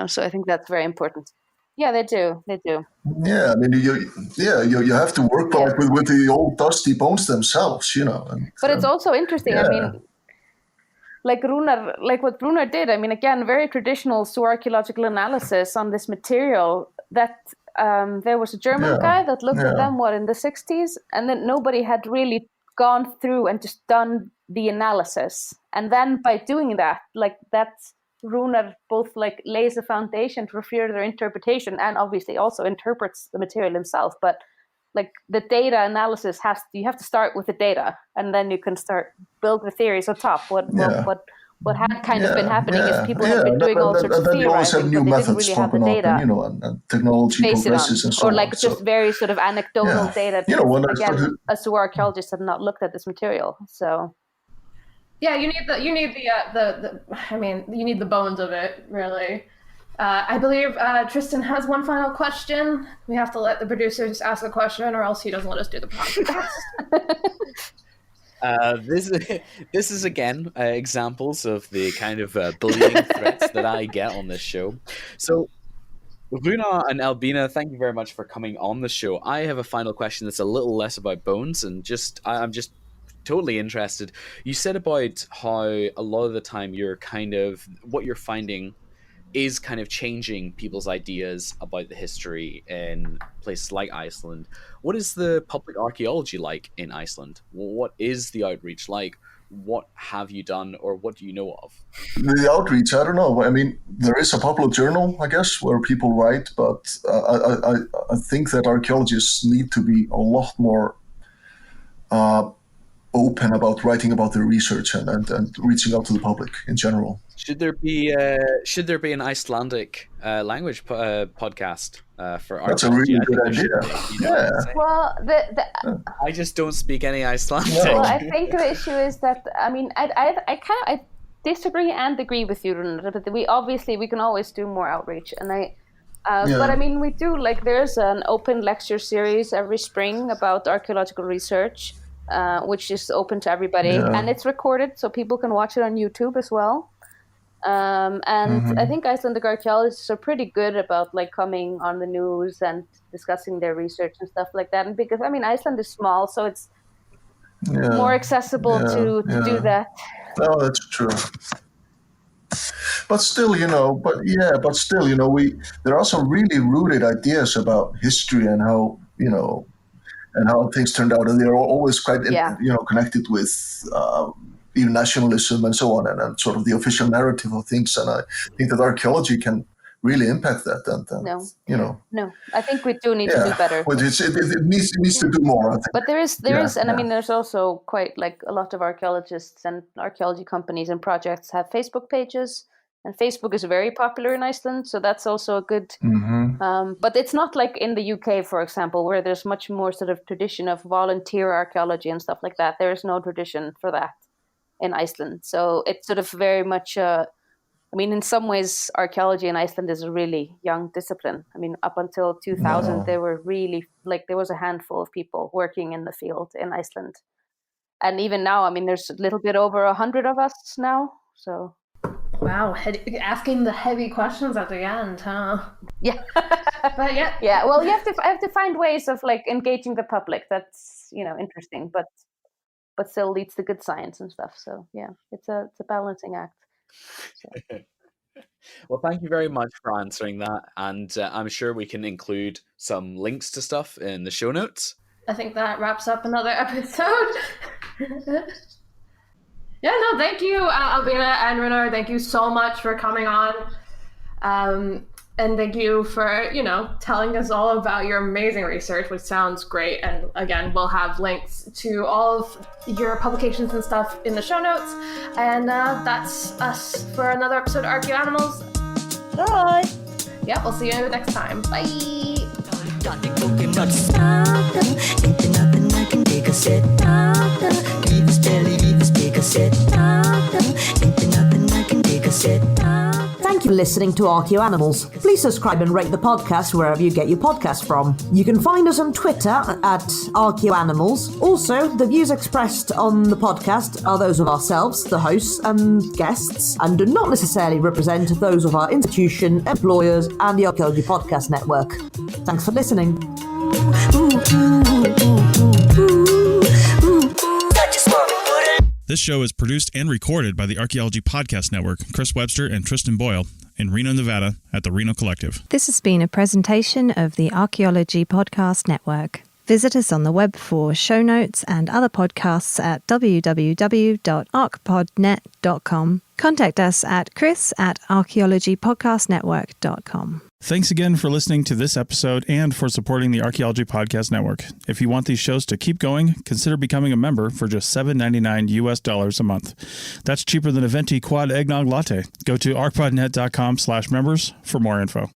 J: so I think that's very important. Yeah, they do.
I: Yeah, I mean, you have to work with the old dusty bones themselves,
J: But it's also interesting.
I: Yeah.
J: I mean, what Runar did. I mean, again, very traditional zooarchaeological analysis on this material. That there was a German guy that looked at them in the 60s, and then nobody had really gone through and just done the analysis. And then by doing that, that's Runar both lays a foundation for further interpretation, and obviously also interprets the material himself. But the data analysis you have to start with the data, and then you can start build the theories on top. What had kind of been happening is people have been doing all sorts of theorizing, but they didn't really have the data.
I: And technology progresses and so on.
J: Just very sort of anecdotal data. Again, a zooarchaeologist had not looked at this material, so.
D: Yeah, you need the bones of it, really. I believe Tristan has one final question. We have to let the producers ask a question, or else he doesn't let us do the podcast.
H: This is again examples of the kind of bullying threats that I get on this show. So, Runa and Albina, thank you very much for coming on the show. I have a final question that's a little less about bones, and I'm just totally interested. You said about how a lot of the time you're what you're finding
E: is kind of changing people's ideas about the history in places like Iceland. What is the public archaeology like in Iceland? What is the outreach like? What have you done, or what do you know of?
I: The outreach, I don't know. I mean, there is a popular journal, I guess, where people write, but I think that archaeologists need to be a lot more open about writing about their research and reaching out to the public in general.
E: Should there be an Icelandic language podcast for archaeology?
I: That's a really good idea. Yeah.
J: Well,
E: I just don't speak any Icelandic.
J: Well, I think the issue is that, I mean, I disagree and agree with you, but we can always do more outreach, and but I mean, we do, like, there's an open lecture series every spring about archaeological research, which is open to everybody, and it's recorded, so people can watch it on YouTube as well. I think Icelandic archaeologists are pretty good about, like, coming on the news and discussing their research and stuff like that. And because, I mean, Iceland is small, so it's more accessible to do that.
I: No, that's true. But still, there are some really rooted ideas about history and how, and how things turned out, and they're always quite, connected with even nationalism and so on, and sort of the official narrative of things. And I think that archaeology can really impact that.
J: No, I think we do need to do better.
I: But it needs to do more, I think.
J: But there is, I mean, there's also quite, like, a lot of archaeologists and archaeology companies and projects have Facebook pages, and Facebook is very popular in Iceland, so that's also a good. But it's not like in the UK, for example, where there's much more sort of tradition of volunteer archaeology and stuff like that. There is no tradition for that in Iceland, so it's sort of very much. I mean, in some ways, archaeology in Iceland is a really young discipline. I mean, up until 2000, there were really, like, there was a handful of people working in the field in Iceland. And even now, I mean, there's a little bit over 100 of us now. So,
D: wow, asking the heavy questions at the end, huh?
J: Yeah.
D: But
J: yeah. Well, you have to find ways of, like, engaging the public. That's, interesting, but still leads to good science and stuff. So yeah, it's a balancing act. So.
E: Well, thank you very much for answering that, and I'm sure we can include some links to stuff in the show notes.
D: I think that wraps up another episode. Thank you, Albina and Runar. Thank you so much for coming on. And thank you for, telling us all about your amazing research, which sounds great. And again, we'll have links to all of your publications and stuff in the show notes. And that's us for another episode of ArchaeoAnimals.
C: Bye.
D: Yeah, we'll see you next time. Bye.
C: Thank you for listening to ArchaeoAnimals. Please subscribe and rate the podcast wherever you get your podcast from. You can find us on Twitter at ArchaeoAnimals. Also, the views expressed on the podcast are those of ourselves, the hosts and guests, and do not necessarily represent those of our institution, employers, and the Archaeology Podcast Network. Thanks for listening.
F: This show is produced and recorded by the Archaeology Podcast Network, Chris Webster and Tristan Boyle, in Reno, Nevada, at the Reno Collective.
B: This has been a presentation of the Archaeology Podcast Network. Visit us on the web for show notes and other podcasts at www.archpodnet.com. Contact us at chris@archaeologypodcastnetwork.com.
F: Thanks again for listening to this episode and for supporting the Archaeology Podcast Network. If you want these shows to keep going, consider becoming a member for just $7.99 US a month. That's cheaper than a venti quad eggnog latte. Go to archpodnet.com/members for more info.